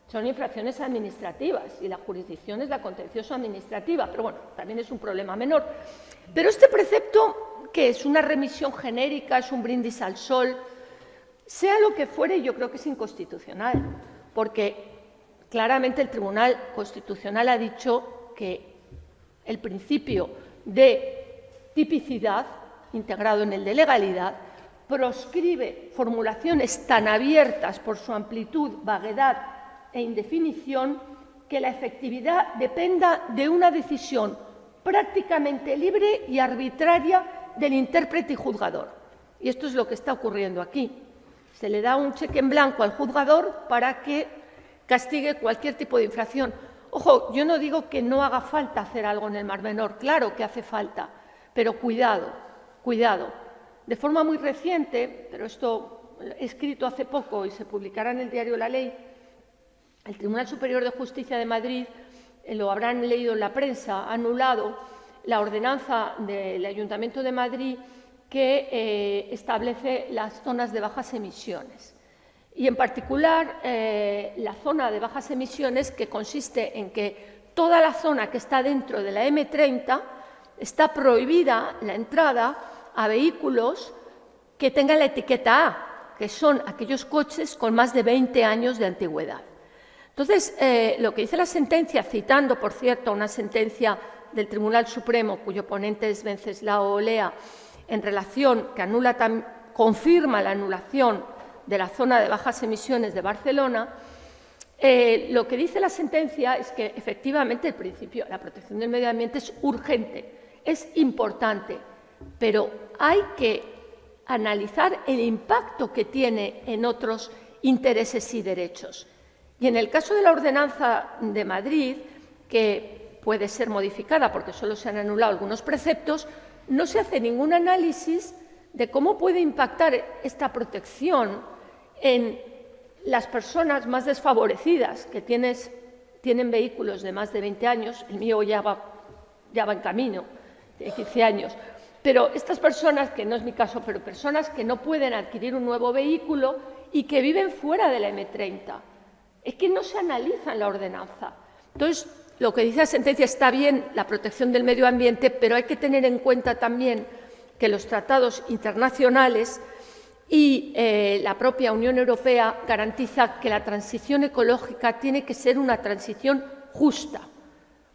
Speaker 3: son infracciones administrativas y la jurisdicción es la contencioso-administrativa, pero bueno, también es un problema menor. Pero este precepto, que es una remisión genérica, es un brindis al sol, sea lo que fuere, yo creo que es inconstitucional, porque claramente el Tribunal Constitucional ha dicho que el principio de tipicidad, integrado en el de legalidad, proscribe formulaciones tan abiertas por su amplitud, vaguedad e indefinición que la efectividad dependa de una decisión prácticamente libre y arbitraria del intérprete y juzgador. Y esto es lo que está ocurriendo aquí. Se le da un cheque en blanco al juzgador para que castigue cualquier tipo de infracción. Ojo, yo no digo que no haga falta hacer algo en el Mar Menor, claro que hace falta, pero cuidado, cuidado. De forma muy reciente, pero esto escrito hace poco y se publicará en el diario La Ley, el Tribunal Superior de Justicia de Madrid, lo habrán leído en la prensa, ha anulado la ordenanza del Ayuntamiento de Madrid que establece las zonas de bajas emisiones. Y en particular la zona de bajas emisiones, que consiste en que toda la zona que está dentro de la M30 está prohibida la entrada a vehículos que tengan la etiqueta A, que son aquellos coches con más de 20 años de antigüedad. Entonces, lo que dice la sentencia, citando, por cierto, una sentencia del Tribunal Supremo, cuyo ponente es Venceslao Olea, en relación que confirma la anulación de la zona de bajas emisiones de Barcelona, lo que dice la sentencia es que efectivamente el principio, la protección del medio ambiente es urgente, es importante, pero hay que analizar el impacto que tiene en otros intereses y derechos. Y en el caso de la ordenanza de Madrid, que puede ser modificada porque solo se han anulado algunos preceptos, no se hace ningún análisis de cómo puede impactar esta protección en las personas más desfavorecidas que tienen vehículos de más de 20 años, el mío ya va en camino, de 15 años, pero estas personas, que no es mi caso, pero personas que no pueden adquirir un nuevo vehículo y que viven fuera de la M30, es que no se analiza en la ordenanza. Entonces, lo que dice la sentencia está bien, la protección del medio ambiente, pero hay que tener en cuenta también que los tratados internacionales y la propia Unión Europea garantiza que la transición ecológica tiene que ser una transición justa.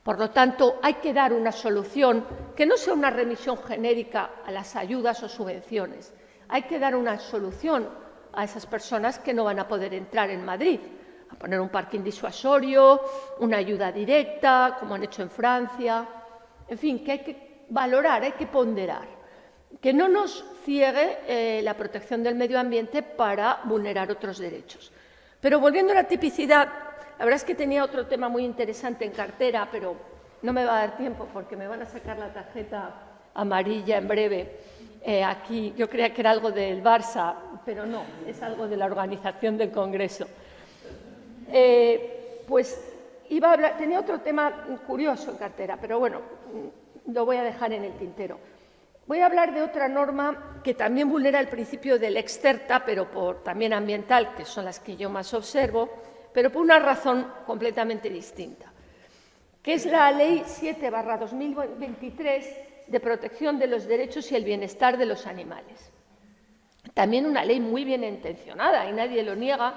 Speaker 3: Por lo tanto, hay que dar una solución que no sea una remisión genérica a las ayudas o subvenciones. Hay que dar una solución a esas personas que no van a poder entrar en Madrid, a poner un parking disuasorio, una ayuda directa, como han hecho en Francia. En fin, que hay que valorar, hay que ponderar. Que no nos ciegue la protección del medio ambiente para vulnerar otros derechos. Pero volviendo a la tipicidad, la verdad es que tenía otro tema muy interesante en cartera, pero no me va a dar tiempo porque me van a sacar la tarjeta amarilla en breve. Aquí yo creía que era algo del Barça, pero no, es algo de la organización del Congreso. Pues iba a hablar, tenía otro tema curioso en cartera, pero bueno, lo voy a dejar en el tintero. Voy a hablar de otra norma que también vulnera el principio del lex certa, pero también ambiental, que son las que yo más observo, pero por una razón completamente distinta, que es la Ley 7/2023 de protección de los derechos y el bienestar de los animales. También una ley muy bien intencionada, y nadie lo niega,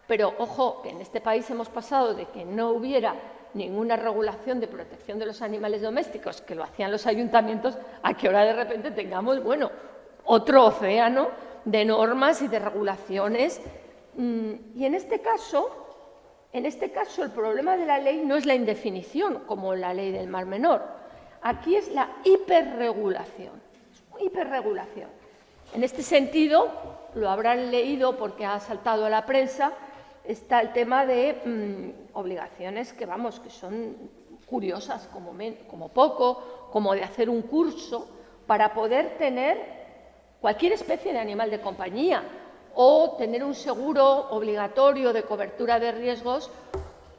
Speaker 3: pero ojo, que en este país hemos pasado de que no hubiera ninguna regulación de protección de los animales domésticos, que lo hacían los ayuntamientos, a que ahora de repente tengamos, bueno, otro océano de normas y de regulaciones. Y en este caso, el problema de la ley no es la indefinición, como la ley del Mar Menor. Aquí es la hiperregulación. Hiperregulación. En este sentido, lo habrán leído porque ha saltado a la prensa, está el tema de obligaciones que, vamos, que son curiosas como poco, como de hacer un curso para poder tener cualquier especie de animal de compañía o tener un seguro obligatorio de cobertura de riesgos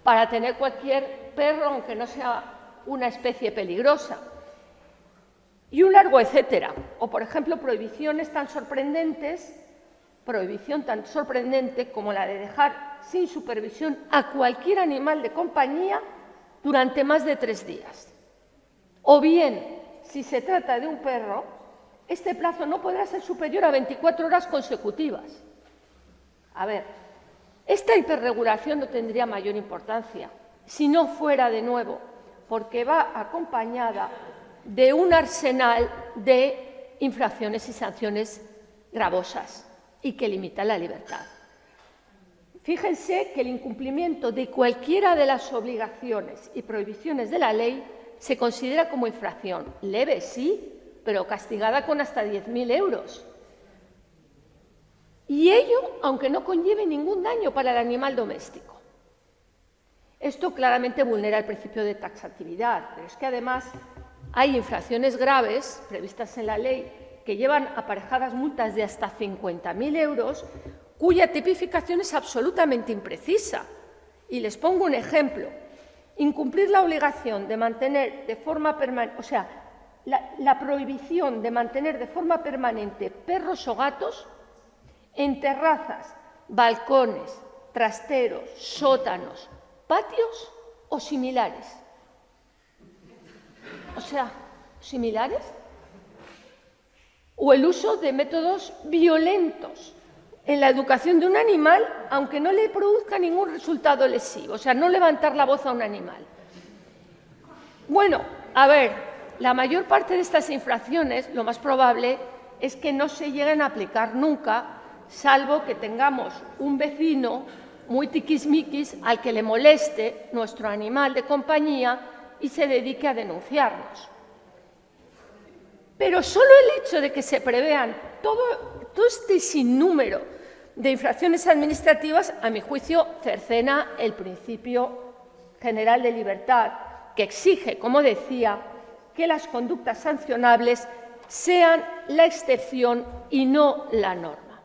Speaker 3: para tener cualquier perro, aunque no sea una especie peligrosa. Y un largo etcétera. O, por ejemplo, prohibiciones tan sorprendentes, prohibición tan sorprendente como la de dejar sin supervisión a cualquier animal de compañía durante más de 3 días. O bien, si se trata de un perro, este plazo no podrá ser superior a 24 horas consecutivas. A ver, esta hiperregulación no tendría mayor importancia si no fuera, de nuevo, porque va acompañada de un arsenal de infracciones y sanciones gravosas y que limitan la libertad. Fíjense que el incumplimiento de cualquiera de las obligaciones y prohibiciones de la ley se considera como infracción. Leve, sí, pero castigada con hasta 10.000 euros. Y ello, aunque no conlleve ningún daño para el animal doméstico. Esto claramente vulnera el principio de taxatividad, pero es que además hay infracciones graves previstas en la ley que llevan aparejadas multas de hasta 50.000 euros, cuya tipificación es absolutamente imprecisa. Y les pongo un ejemplo. Incumplir la obligación de mantener de forma permanente, o sea, la prohibición de mantener de forma permanente perros o gatos en terrazas, balcones, trasteros, sótanos, patios o similares. O sea, ¿similares? O el uso de métodos violentos en la educación de un animal, aunque no le produzca ningún resultado lesivo, o sea, no levantar la voz a un animal. Bueno, a ver, la mayor parte de estas infracciones, lo más probable es que no se lleguen a aplicar nunca, salvo que tengamos un vecino muy tiquismiquis al que le moleste nuestro animal de compañía y se dedique a denunciarnos. Pero solo el hecho de que se prevean todo este sinnúmero de infracciones administrativas, a mi juicio, cercena el principio general de libertad, que exige, como decía, que las conductas sancionables sean la excepción y no la norma.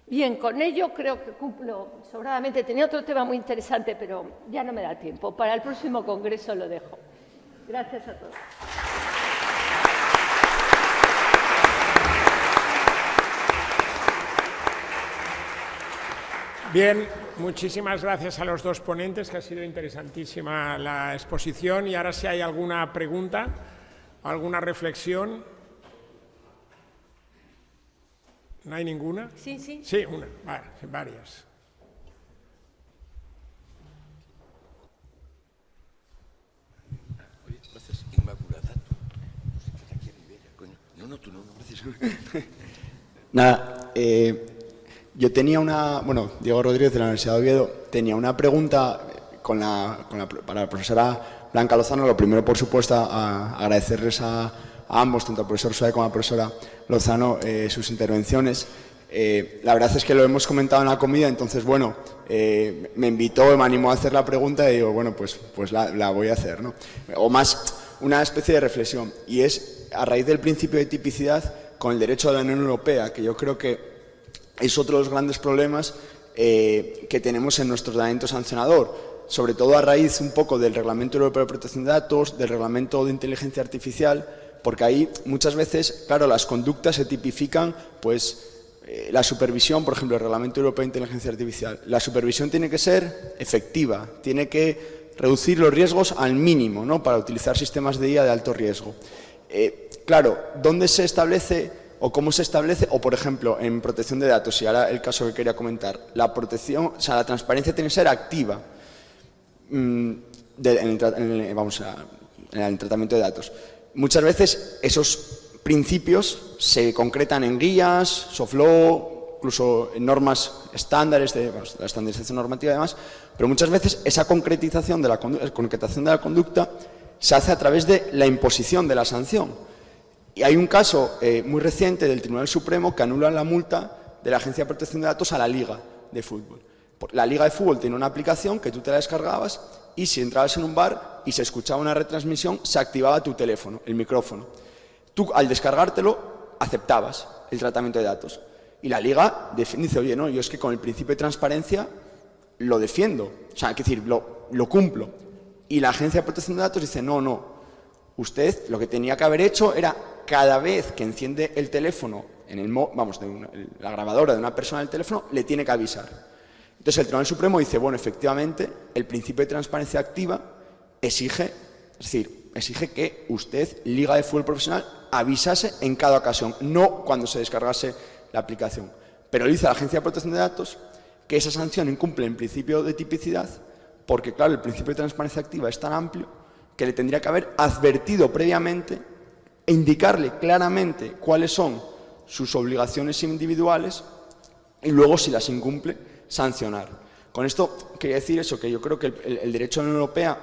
Speaker 3: Bien, con ello creo que cumplo sobradamente. Tenía otro tema muy interesante, pero ya no me da tiempo. Para el próximo congreso lo dejo. Gracias a todos.
Speaker 1: Bien. Muchísimas gracias a los dos ponentes, que ha sido interesantísima la exposición. Y ahora, si hay alguna pregunta, alguna reflexión. ¿No hay ninguna?
Speaker 3: Sí, sí.
Speaker 1: Sí, una, vale, varias.
Speaker 4: Gracias, Inmaculada. No, tú no, gracias.
Speaker 5: Nada, yo tenía bueno, Diego Rodríguez de la Universidad de Oviedo, tenía una pregunta para la profesora Blanca Lozano. Lo primero, por supuesto, agradecerles a ambos, tanto al profesor Suárez como a la profesora Lozano, sus intervenciones. La verdad es que lo hemos comentado en la comida, entonces, bueno, me invitó, me animó a hacer la pregunta y digo, bueno, pues la voy a hacer, ¿no? O más una especie de reflexión, y es a raíz del principio de tipicidad con el derecho de la Unión Europea, que yo creo que es otro de los grandes problemas que tenemos en nuestro ordenamiento sancionador, sobre todo a raíz un poco del Reglamento Europeo de Protección de Datos, del Reglamento de Inteligencia Artificial, porque ahí muchas veces, claro, las conductas se tipifican, pues la supervisión, por ejemplo, el Reglamento Europeo de Inteligencia Artificial, la supervisión tiene que ser efectiva, tiene que reducir los riesgos al mínimo, ¿no?, para utilizar sistemas de IA de alto riesgo. Claro, ¿dónde se establece o cómo se establece? O, por ejemplo, en protección de datos, y ahora el caso que quería comentar, la protección, o sea, la transparencia tiene que ser activa en el tratamiento de datos. Muchas veces esos principios se concretan en guías, soft law, incluso en normas estándares de la estandarización normativa y demás, pero muchas veces esa concretización de la conducta se hace a través de la imposición de la sanción. Y hay un caso muy reciente del Tribunal Supremo que anula la multa de la Agencia de Protección de Datos a la Liga de Fútbol. La Liga de Fútbol tiene una aplicación que tú te la descargabas y si entrabas en un bar y se escuchaba una retransmisión, se activaba tu teléfono, el micrófono. Tú, al descargártelo, aceptabas el tratamiento de datos. Y la Liga dice, oye, no, yo es que con el principio de transparencia lo defiendo, o sea, hay que decir, lo cumplo. Y la Agencia de Protección de Datos dice, no, usted lo que tenía que haber hecho era cada vez que enciende el teléfono, la grabadora de una persona del teléfono, le tiene que avisar. Entonces el Tribunal Supremo dice, bueno, efectivamente, el principio de transparencia activa exige que usted, Liga de Fútbol Profesional, avisase en cada ocasión, no cuando se descargase la aplicación. Pero dice la Agencia de Protección de Datos que esa sanción incumple el principio de tipicidad porque, claro, el principio de transparencia activa es tan amplio que le tendría que haber advertido previamente e indicarle claramente cuáles son sus obligaciones individuales y luego, si las incumple, sancionar. Con esto quería decir eso, que yo creo que el derecho de la Unión Europea,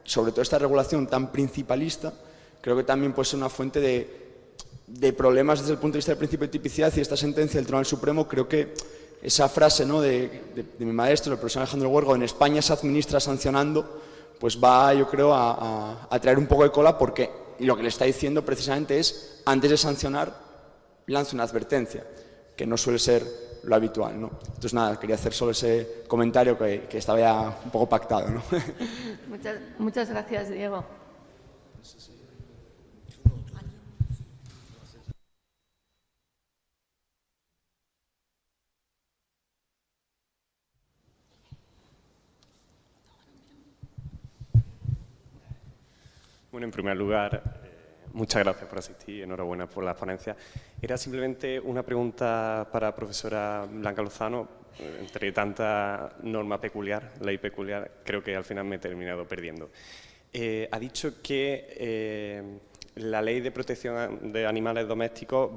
Speaker 5: sobre todo esta regulación tan principalista, creo que también puede ser una fuente de problemas desde el punto de vista del principio de tipicidad, y esta sentencia del Tribunal Supremo, creo que esa frase, ¿no?, de mi maestro, el profesor Alejandro Huergo, en España se administra sancionando, pues va, yo creo, a traer un poco de cola, porque lo que le está diciendo precisamente es, antes de sancionar, lance una advertencia, que no suele ser lo habitual, ¿no? Entonces, nada, quería hacer solo ese comentario que estaba ya un poco pactado, ¿no?
Speaker 3: Muchas gracias, Diego.
Speaker 6: Bueno, en primer lugar, muchas gracias por asistir, enhorabuena por las ponencias. Era simplemente una pregunta para la profesora Blanca Lozano. Entre tanta norma peculiar, ley peculiar, creo que al final me he terminado perdiendo. Ha dicho que la ley de protección de animales domésticos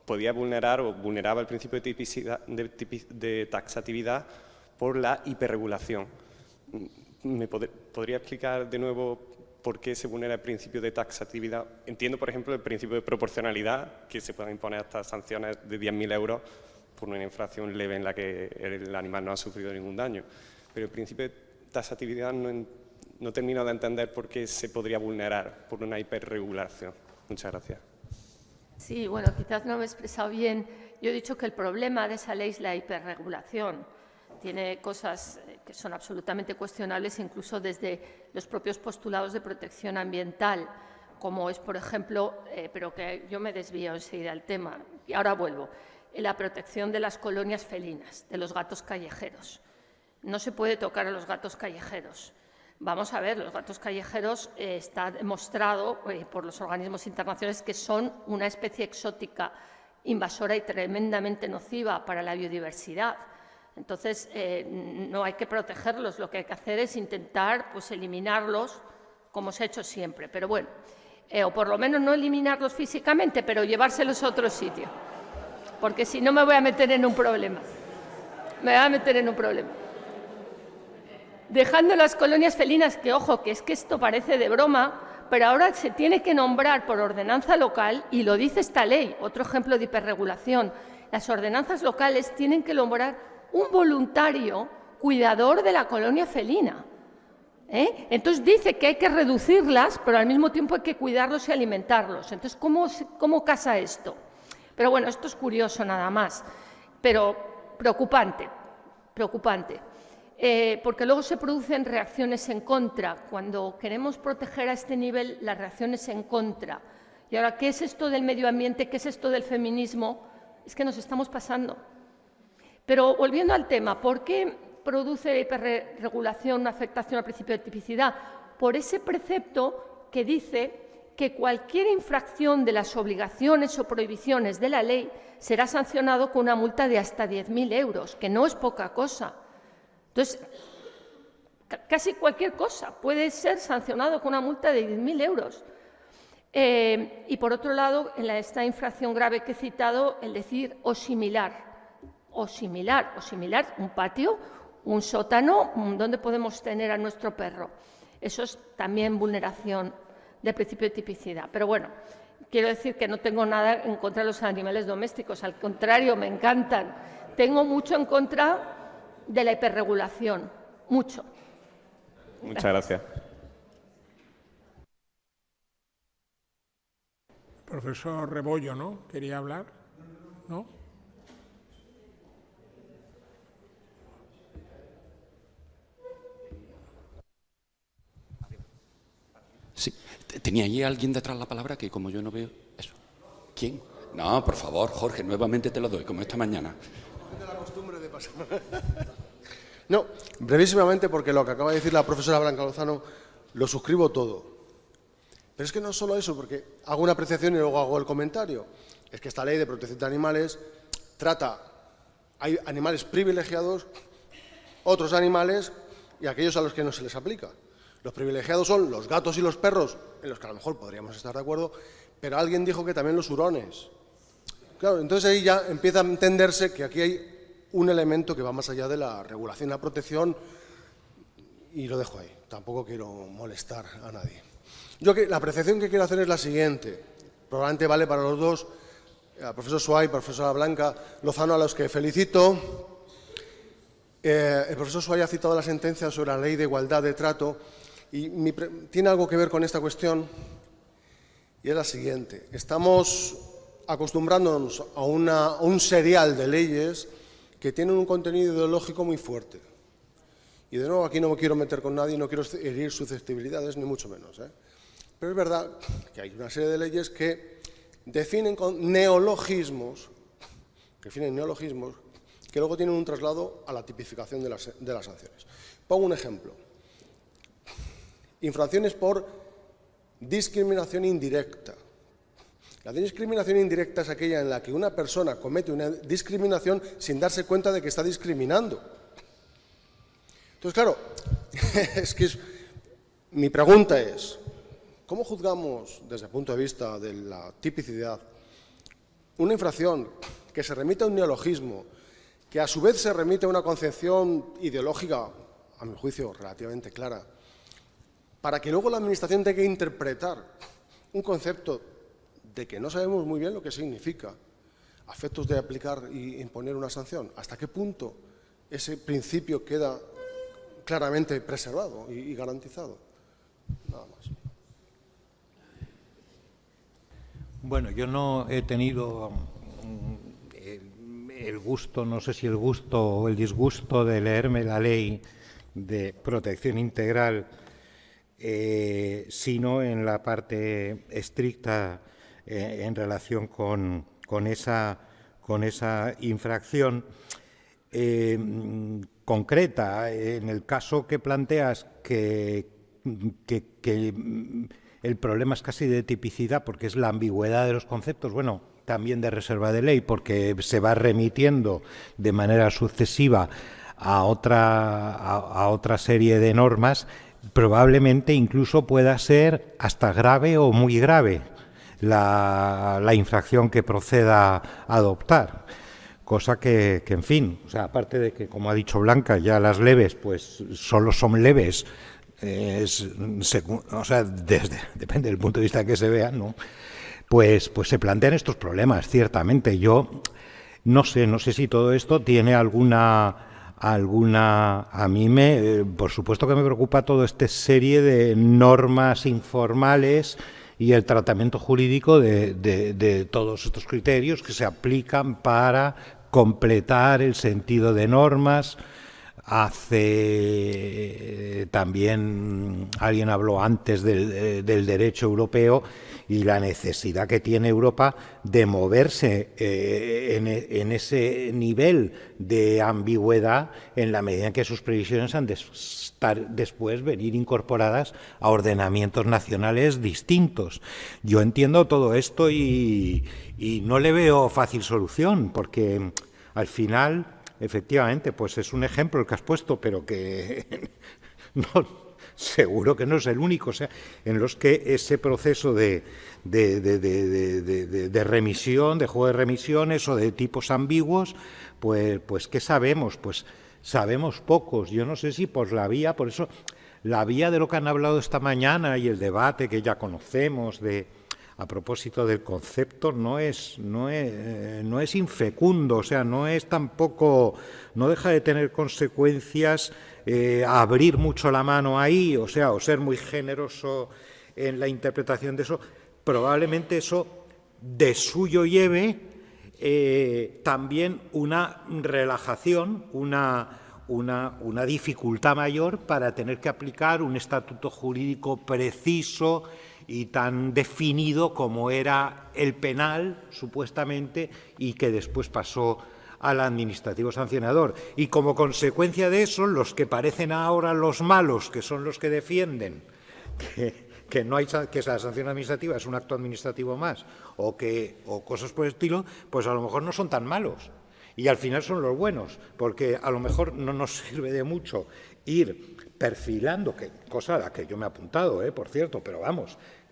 Speaker 6: podía vulnerar o vulneraba el principio de taxatividad por la hiperregulación. ¿Me podría explicar de nuevo por qué se vulnera el principio de taxatividad? Entiendo, por ejemplo, el principio de proporcionalidad, que se puedan imponer hasta sanciones de 10.000 euros por una infracción leve en la que el animal no ha sufrido ningún daño. Pero el principio de taxatividad no termino de entender por qué se podría vulnerar por una hiperregulación. Muchas gracias.
Speaker 3: Sí, bueno, quizás no me he expresado bien. Yo he dicho que el problema de esa ley es la hiperregulación. Tiene cosas que son absolutamente cuestionables, incluso desde los propios postulados de protección ambiental, como es, por ejemplo, pero que yo me desvío enseguida del tema, y ahora vuelvo, la protección de las colonias felinas, de los gatos callejeros. no se puede tocar a los gatos callejeros. Vamos a ver, los gatos callejeros está demostrado por los organismos internacionales que son una especie exótica, invasora y tremendamente nociva para la biodiversidad. Entonces, no hay que protegerlos, lo que hay que hacer es intentar pues, eliminarlos como se ha hecho siempre. Pero bueno, o por lo menos no eliminarlos físicamente, pero llevárselos a otro sitio, porque si no me voy a meter en un problema. Me voy a meter en un problema. Dejando las colonias felinas, que ojo, que es que esto parece de broma, pero ahora se tiene que nombrar por ordenanza local, y lo dice esta ley, otro ejemplo de hiperregulación. Las ordenanzas locales tienen que nombrar un voluntario cuidador de la colonia felina. Entonces dice que hay que reducirlas, pero al mismo tiempo hay que cuidarlos y alimentarlos. Entonces, ¿cómo casa esto? Pero bueno, esto es curioso nada más, pero preocupante, preocupante. Porque luego se producen reacciones en contra. Cuando queremos proteger a este nivel las reacciones en contra. Y ahora, ¿qué es esto del medio ambiente? ¿Qué es esto del feminismo? Es que nos estamos pasando. Pero volviendo al tema, ¿por qué produce la hiperregulación una afectación al principio de tipicidad? Por ese precepto que dice que cualquier infracción de las obligaciones o prohibiciones de la ley será sancionado con una multa de hasta 10.000 euros, que no es poca cosa. Entonces, casi cualquier cosa puede ser sancionado con una multa de 10.000 euros. Y por otro lado, en esta infracción grave que he citado, el decir o similar, un patio, un sótano, donde podemos tener a nuestro perro. Eso es también vulneración del principio de tipicidad. Pero bueno, quiero decir que no tengo nada en contra de los animales domésticos, al contrario, me encantan. Tengo mucho en contra de la hiperregulación, mucho.
Speaker 6: Muchas gracias.
Speaker 1: Profesor Rebollo, ¿no? ¿Quería hablar? ¿No?
Speaker 4: Sí, tenía allí alguien detrás la palabra que como yo no veo... Eso. ¿Quién? No, por favor, Jorge, nuevamente te lo doy, como esta mañana.
Speaker 7: La costumbre de pasar. No, brevísimamente, porque lo que acaba de decir la profesora Blanca Lozano lo suscribo todo. Pero es que no es solo eso, porque hago una apreciación y luego hago el comentario. Es que esta ley de protección de animales hay animales privilegiados, otros animales y aquellos a los que no se les aplica. Los privilegiados son los gatos y los perros, en los que a lo mejor podríamos estar de acuerdo, pero alguien dijo que también los hurones. Claro, entonces ahí ya empieza a entenderse que aquí hay un elemento que va más allá de la regulación y la protección, y lo dejo ahí. Tampoco quiero molestar a nadie. La apreciación que quiero hacer es la siguiente. Probablemente vale para los dos, al profesor Suárez y profesora Blanca Lozano, a los que felicito. El profesor Suárez ha citado la sentencia sobre la ley de igualdad de trato y tiene algo que ver con esta cuestión, y es la siguiente. Estamos acostumbrándonos a un serial de leyes que tienen un contenido ideológico muy fuerte. Y de nuevo, aquí no me quiero meter con nadie, no quiero herir susceptibilidades, ni mucho menos. Pero es verdad que hay una serie de leyes que definen con neologismos, que luego tienen un traslado a la tipificación de las sanciones. Pongo un ejemplo. Infracciones por discriminación indirecta. La discriminación indirecta es aquella en la que una persona comete una discriminación sin darse cuenta de que está discriminando. Entonces, claro, mi pregunta es, ¿cómo juzgamos desde el punto de vista de la tipicidad una infracción que se remite a un neologismo, que a su vez se remite a una concepción ideológica, a mi juicio, relativamente clara, para que luego la Administración tenga que interpretar un concepto de que no sabemos muy bien lo que significa, a efectos de aplicar y imponer una sanción? ¿Hasta qué punto ese principio queda claramente preservado y garantizado? Nada más.
Speaker 2: Bueno, yo no he tenido el gusto, no sé si el gusto o el disgusto de leerme la ley de protección integral, sino en la parte estricta en relación con esa infracción. concreta. En el caso que planteas que el problema es casi de tipicidad, porque es la ambigüedad de los conceptos, bueno, también de reserva de ley, porque se va remitiendo de manera sucesiva a otra serie de normas, probablemente incluso pueda ser hasta grave o muy grave la infracción que proceda a adoptar. Cosa que, en fin, o sea, aparte de que, como ha dicho Blanca, ya las leves pues solo son leves, o sea, depende del punto de vista que se vean, ¿no? Pues se plantean estos problemas, ciertamente. Yo no sé si todo esto tiene alguna a mí por supuesto que me preocupa toda esta serie de normas informales y el tratamiento jurídico de todos estos criterios que se aplican para completar el sentido de normas. También alguien habló antes del derecho europeo y la necesidad que tiene Europa de moverse en ese nivel de ambigüedad en la medida en que sus previsiones han de estar después venir incorporadas a ordenamientos nacionales distintos. Yo entiendo todo esto y no le veo fácil solución, porque al final, efectivamente, pues es un ejemplo el que has puesto, pero que seguro que no es el único, o sea, en los que ese proceso de remisión, de juego de remisiones o de tipos ambiguos, pues ¿qué sabemos? Pues sabemos pocos. Yo no sé si por eso la vía de lo que han hablado esta mañana y el debate que ya conocemos a propósito del concepto no es infecundo, o sea, no deja de tener consecuencias abrir mucho la mano ahí, o sea, o ser muy generoso en la interpretación de eso. Probablemente eso de suyo lleve también una relajación, una dificultad mayor para tener que aplicar un estatuto jurídico preciso y tan definido como era el penal, supuestamente, y que después pasó al administrativo sancionador. Y como consecuencia de eso, los que parecen ahora los malos, que son los que defienden que la sanción administrativa es un acto administrativo más, o cosas por el estilo, pues a lo mejor no son tan malos. Y al final son los buenos, porque a lo mejor no nos sirve de mucho ir perfilando, cosa a la que yo me he apuntado, por cierto,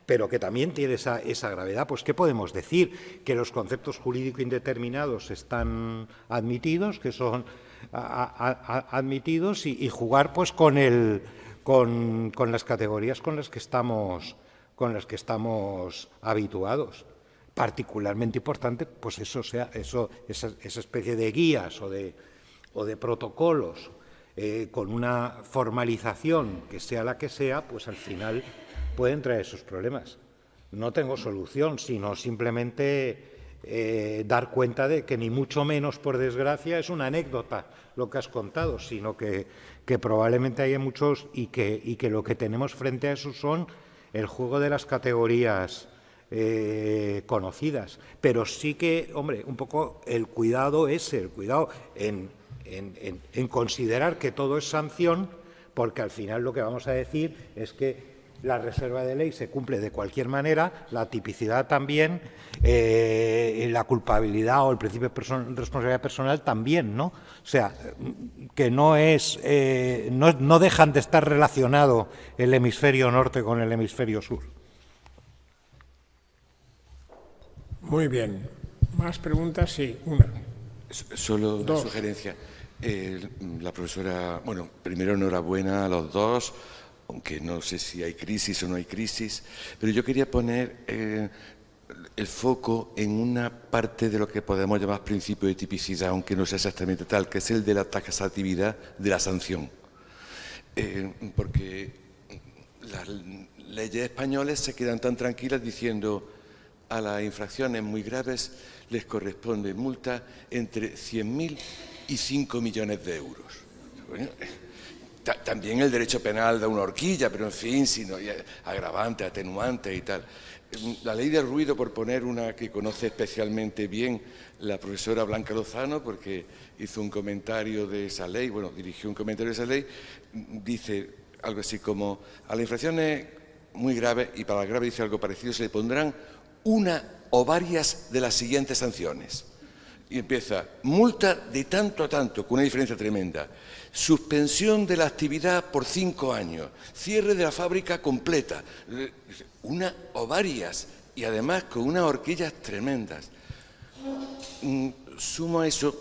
Speaker 2: pero que también tiene esa gravedad. Pues ¿qué podemos decir? Que los conceptos jurídico indeterminados están admitidos, que son admitidos, y jugar pues con las categorías con las que estamos habituados. Particularmente importante, pues esa especie de guías o de protocolos con una formalización que sea la que sea, pues al final pueden traer esos problemas. No tengo solución, sino simplemente dar cuenta de que ni mucho menos, por desgracia, es una anécdota lo que has contado, sino que probablemente haya muchos y que lo que tenemos frente a eso son el juego de las categorías conocidas. Pero sí que, hombre, un poco el cuidado en considerar que todo es sanción, porque al final lo que vamos a decir es que la reserva de ley se cumple de cualquier manera, la tipicidad también, la culpabilidad o el principio de responsabilidad personal también, ¿no? O sea, que no dejan de estar relacionado el hemisferio norte con el hemisferio sur.
Speaker 1: Muy bien. ¿Más preguntas? Sí, una.
Speaker 8: Solo una sugerencia. La profesora, bueno, primero enhorabuena a los dos, aunque no sé si hay crisis o no hay crisis, pero yo quería poner el foco en una parte de lo que podemos llamar principio de tipicidad, aunque no sea exactamente tal, que es el de la taxatividad de la sanción. Porque las leyes españolas se quedan tan tranquilas diciendo a las infracciones muy graves les corresponde multa entre 100.000 y 5 millones de euros. Bueno, también el derecho penal da una horquilla, pero en fin, sino agravante, atenuante y tal. la ley del ruido, por poner una que conoce especialmente bien la profesora Blanca Lozano, porque hizo un comentario de esa ley, bueno, dirigió un comentario de esa ley, dice algo así como: a la infracción es muy grave, y para la grave dice algo parecido, se le pondrán una o varias de las siguientes sanciones. Y empieza: multa de tanto a tanto, con una diferencia tremenda, suspensión de la actividad por 5 años, cierre de la fábrica completa, una o varias, y además con unas horquillas tremendas. Sumo a eso,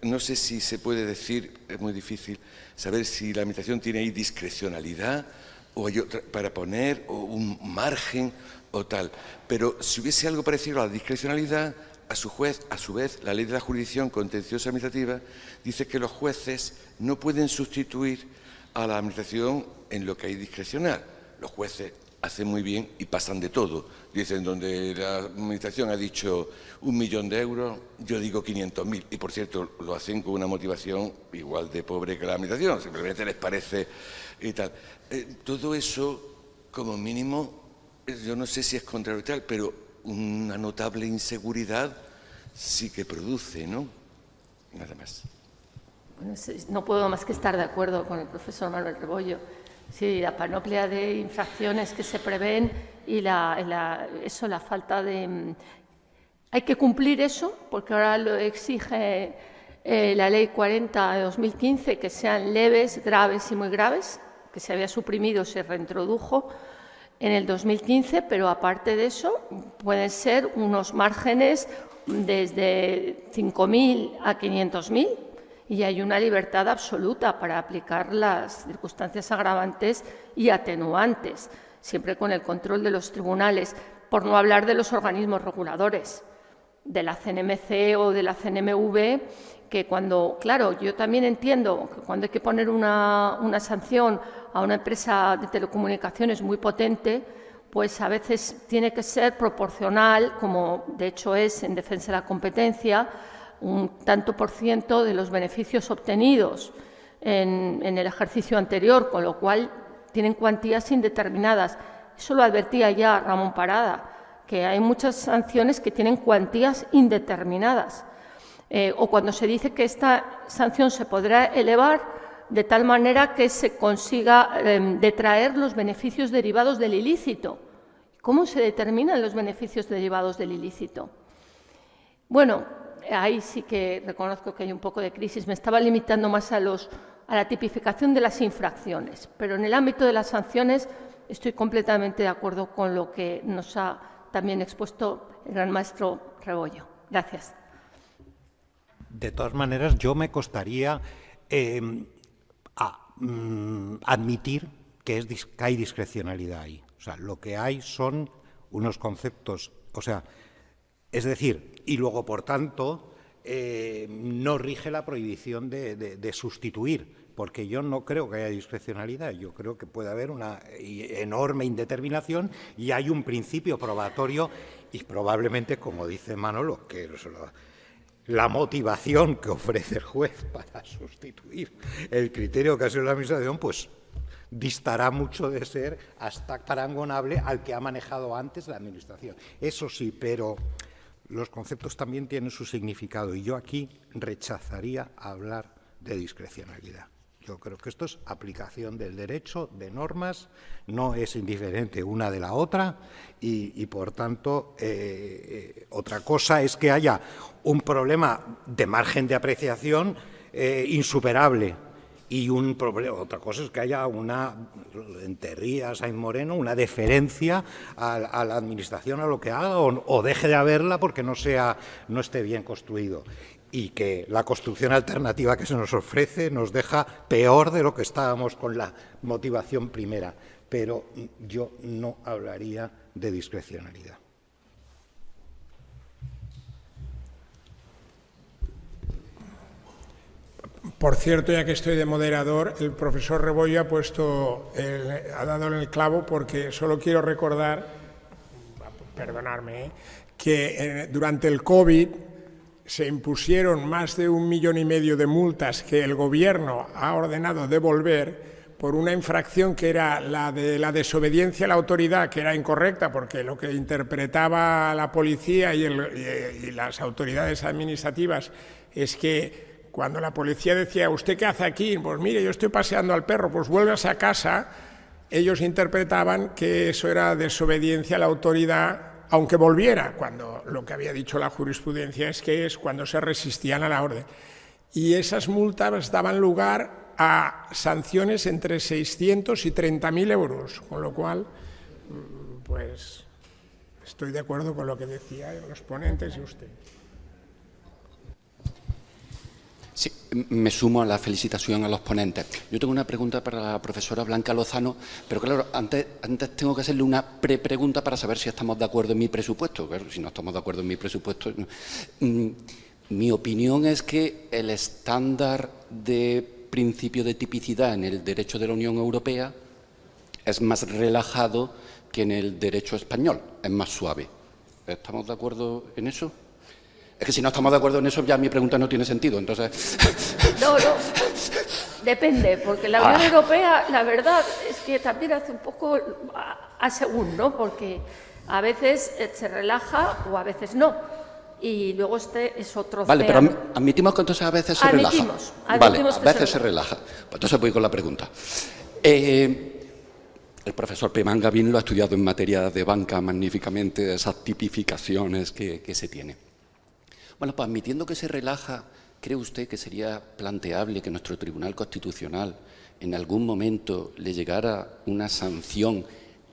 Speaker 8: no sé si se puede decir, es muy difícil saber si la Administración tiene ahí discrecionalidad o hay otra para poner, o un margen o tal, pero si hubiese algo parecido a la discrecionalidad, a su vez, la Ley de la Jurisdicción Contenciosa Administrativa dice que los jueces no pueden sustituir a la Administración en lo que hay discrecional. Los jueces hacen muy bien y pasan de todo. Dicen, donde la Administración ha dicho 1 millón de euros, yo digo 500.000. Y, por cierto, lo hacen con una motivación igual de pobre que la Administración, simplemente les parece y tal. Todo eso, como mínimo, yo no sé si es contrario y tal, pero una notable inseguridad sí que produce, ¿no? Nada más.
Speaker 3: Bueno, no puedo más que estar de acuerdo con el profesor Manuel Rebollo. Sí, la panoplia de infracciones que se prevén y la falta de... Hay que cumplir eso, porque ahora lo exige la Ley 40 de 2015, que sean leves, graves y muy graves, que se había suprimido, se reintrodujo en el 2015, pero aparte de eso pueden ser unos márgenes desde 5.000 a 500.000 y hay una libertad absoluta para aplicar las circunstancias agravantes y atenuantes, siempre con el control de los tribunales, por no hablar de los organismos reguladores, de la CNMC o de la CNMV, que cuando, claro, yo también entiendo que cuando hay que poner una sanción a una empresa de telecomunicaciones muy potente, pues a veces tiene que ser proporcional, como de hecho es en defensa de la competencia, un tanto por ciento de los beneficios obtenidos en el ejercicio anterior, con lo cual tienen cuantías indeterminadas. Eso lo advertía ya Ramón Parada, que hay muchas sanciones que tienen cuantías indeterminadas. O cuando se dice que esta sanción se podrá elevar de tal manera que se consiga detraer los beneficios derivados del ilícito. ¿Cómo se determinan los beneficios derivados del ilícito? Bueno, ahí sí que reconozco que hay un poco de crisis. Me estaba limitando más a la tipificación de las infracciones, pero en el ámbito de las sanciones estoy completamente de acuerdo con lo que nos ha también expuesto el gran maestro Rebollo. Gracias.
Speaker 2: De todas maneras, yo me costaría admitir que hay discrecionalidad ahí. O sea, lo que hay son unos conceptos, o sea, es decir, y luego, por tanto, no rige la prohibición de sustituir, porque yo no creo que haya discrecionalidad, yo creo que puede haber una enorme indeterminación y hay un principio probatorio y probablemente, como dice Manolo, que la motivación que ofrece el juez para sustituir el criterio que ha sido la Administración, pues distará mucho de ser hasta parangonable al que ha manejado antes la Administración. Eso sí, pero los conceptos también tienen su significado y yo aquí rechazaría hablar de discrecionalidad. Yo creo que esto es aplicación del derecho, de normas, no es indiferente una de la otra y por tanto, otra cosa es que haya un problema de margen de apreciación insuperable y otra cosa es que haya en Terría, Sainz Moreno, una deferencia a la Administración, a lo que haga o deje de haberla porque no esté bien construido. Y que la construcción alternativa que se nos ofrece nos deja peor de lo que estábamos con la motivación primera. Pero yo no hablaría de discrecionalidad.
Speaker 1: Por cierto, ya que estoy de moderador, el profesor Rebollo ha dado en el clavo, porque solo quiero recordar, perdonadme, que durante el COVID se impusieron más de 1,5 millones de multas que el Gobierno ha ordenado devolver por una infracción que era la de la desobediencia a la autoridad, que era incorrecta, porque lo que interpretaba la policía y las autoridades administrativas es que cuando la policía decía, ¿usted qué hace aquí? Pues mire, yo estoy paseando al perro, pues vuélvase a casa. Ellos interpretaban que eso era desobediencia a la autoridad, aunque volviera, cuando lo que había dicho la jurisprudencia es que es cuando se resistían a la orden. Y esas multas daban lugar a sanciones entre 600 y 30.000 euros, con lo cual, pues, estoy de acuerdo con lo que decían los ponentes y usted.
Speaker 4: Sí, me sumo a la felicitación a los ponentes. Yo tengo una pregunta para la profesora Blanca Lozano, pero claro, antes tengo que hacerle una prepregunta para saber si estamos de acuerdo en mi presupuesto. Claro, si no estamos de acuerdo en mi presupuesto... Mi opinión es que el estándar de principio de tipicidad en el derecho de la Unión Europea es más relajado que en el derecho español, es más suave. ¿Estamos de acuerdo en eso? Es que si no estamos de acuerdo en eso, ya mi pregunta no tiene sentido, entonces...
Speaker 3: No, depende, porque la Unión Europea, la verdad, es que también hace un poco a según, ¿no? Porque a veces se relaja o a veces no. Y luego este es otro
Speaker 4: Vale,
Speaker 3: océano.
Speaker 4: pero admitimos que entonces a veces se relaja.
Speaker 3: Admitimos
Speaker 4: a
Speaker 3: que
Speaker 4: veces se relaja. Pues entonces voy con la pregunta. El profesor Pemán Gavín lo ha estudiado en materia de banca magníficamente, esas tipificaciones que se tiene. Bueno, pues admitiendo que se relaja, ¿cree usted que sería planteable que nuestro Tribunal Constitucional en algún momento le llegara una sanción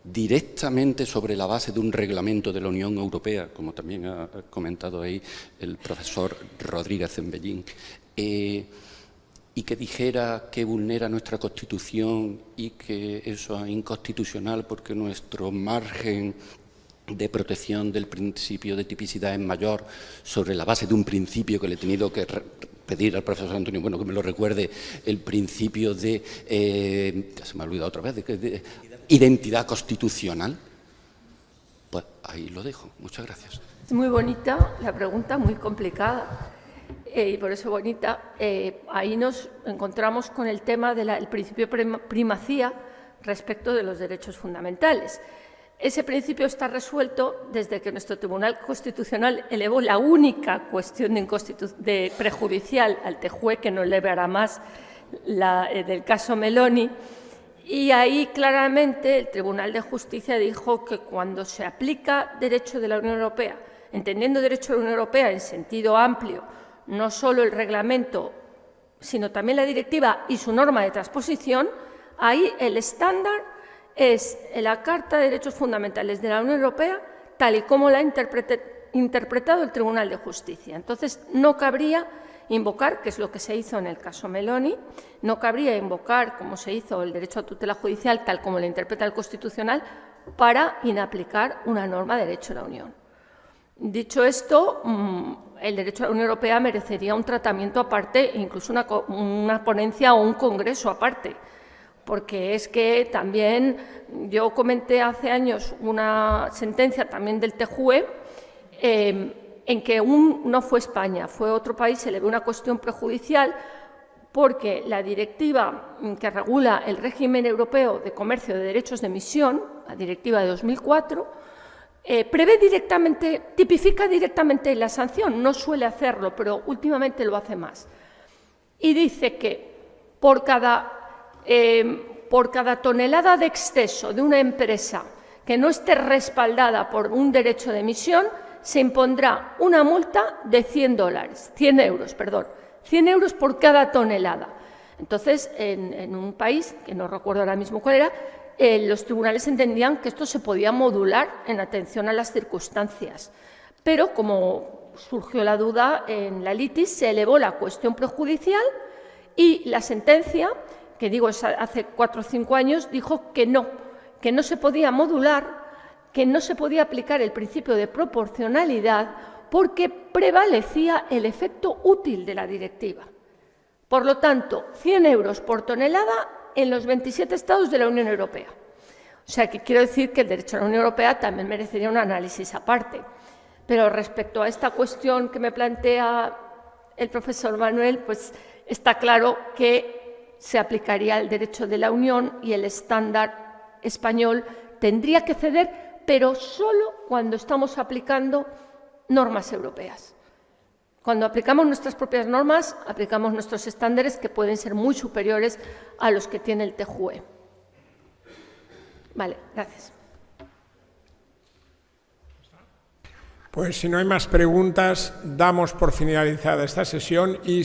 Speaker 4: directamente sobre la base de un reglamento de la Unión Europea, como también ha comentado ahí el profesor Rodríguez Zembellín, y que dijera que vulnera nuestra Constitución y que eso es inconstitucional porque nuestro margen de protección del principio de tipicidad es mayor sobre la base de un principio que le he tenido que pedir al profesor Antonio Bueno que me lo recuerde, el principio de, ya se me ha olvidado otra vez, de identidad constitucional? Pues ahí lo dejo. Muchas gracias.
Speaker 3: Es muy bonita la pregunta, muy complicada, y por eso bonita. Ahí nos encontramos con el tema del principio de primacía respecto de los derechos fundamentales. Ese principio está resuelto desde que nuestro Tribunal Constitucional elevó la única cuestión de prejudicial al TJUE, que no elevará más, la del caso Meloni. Y ahí claramente el Tribunal de Justicia dijo que cuando se aplica derecho de la Unión Europea, entendiendo derecho de la Unión Europea en sentido amplio, no solo el reglamento, sino también la directiva y su norma de transposición, ahí el estándar es la Carta de Derechos Fundamentales de la Unión Europea, tal y como la ha interpretado el Tribunal de Justicia. Entonces, no cabría invocar, que es lo que se hizo en el caso Meloni, no cabría invocar, como se hizo, el derecho a tutela judicial, tal como lo interpreta el Constitucional, para inaplicar una norma de derecho de la Unión. Dicho esto, el derecho de la Unión Europea merecería un tratamiento aparte, incluso una ponencia o un congreso aparte, porque es que también, yo comenté hace años una sentencia también del TJUE, en que no fue España, fue otro país, se le ve una cuestión prejudicial porque la directiva que regula el régimen europeo de comercio de derechos de emisión, la directiva de 2004, prevé directamente, tipifica directamente la sanción, no suele hacerlo, pero últimamente lo hace más. Y dice que por cada tonelada de exceso de una empresa que no esté respaldada por un derecho de emisión, se impondrá una multa de 100 euros por cada tonelada. Entonces, en un país, que no recuerdo ahora mismo cuál era, los tribunales entendían que esto se podía modular en atención a las circunstancias. Pero, como surgió la duda, en la litis se elevó la cuestión prejudicial y la sentencia, que digo hace 4 o 5 años, dijo que no se podía modular, que no se podía aplicar el principio de proporcionalidad porque prevalecía el efecto útil de la directiva. Por lo tanto, 100 euros por tonelada en los 27 estados de la Unión Europea. O sea, que quiero decir que el derecho de la Unión Europea también merecería un análisis aparte. Pero respecto a esta cuestión que me plantea el profesor Manuel, pues está claro que se aplicaría el derecho de la Unión y el estándar español tendría que ceder, pero solo cuando estamos aplicando normas europeas. Cuando aplicamos nuestras propias normas, aplicamos nuestros estándares que pueden ser muy superiores a los que tiene el TJUE. Vale, gracias.
Speaker 1: Pues si no hay más preguntas, damos por finalizada esta sesión y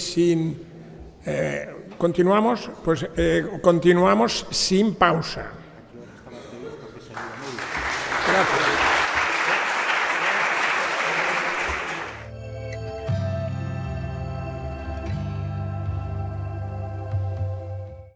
Speaker 1: continuamos sin pausa. Gracias.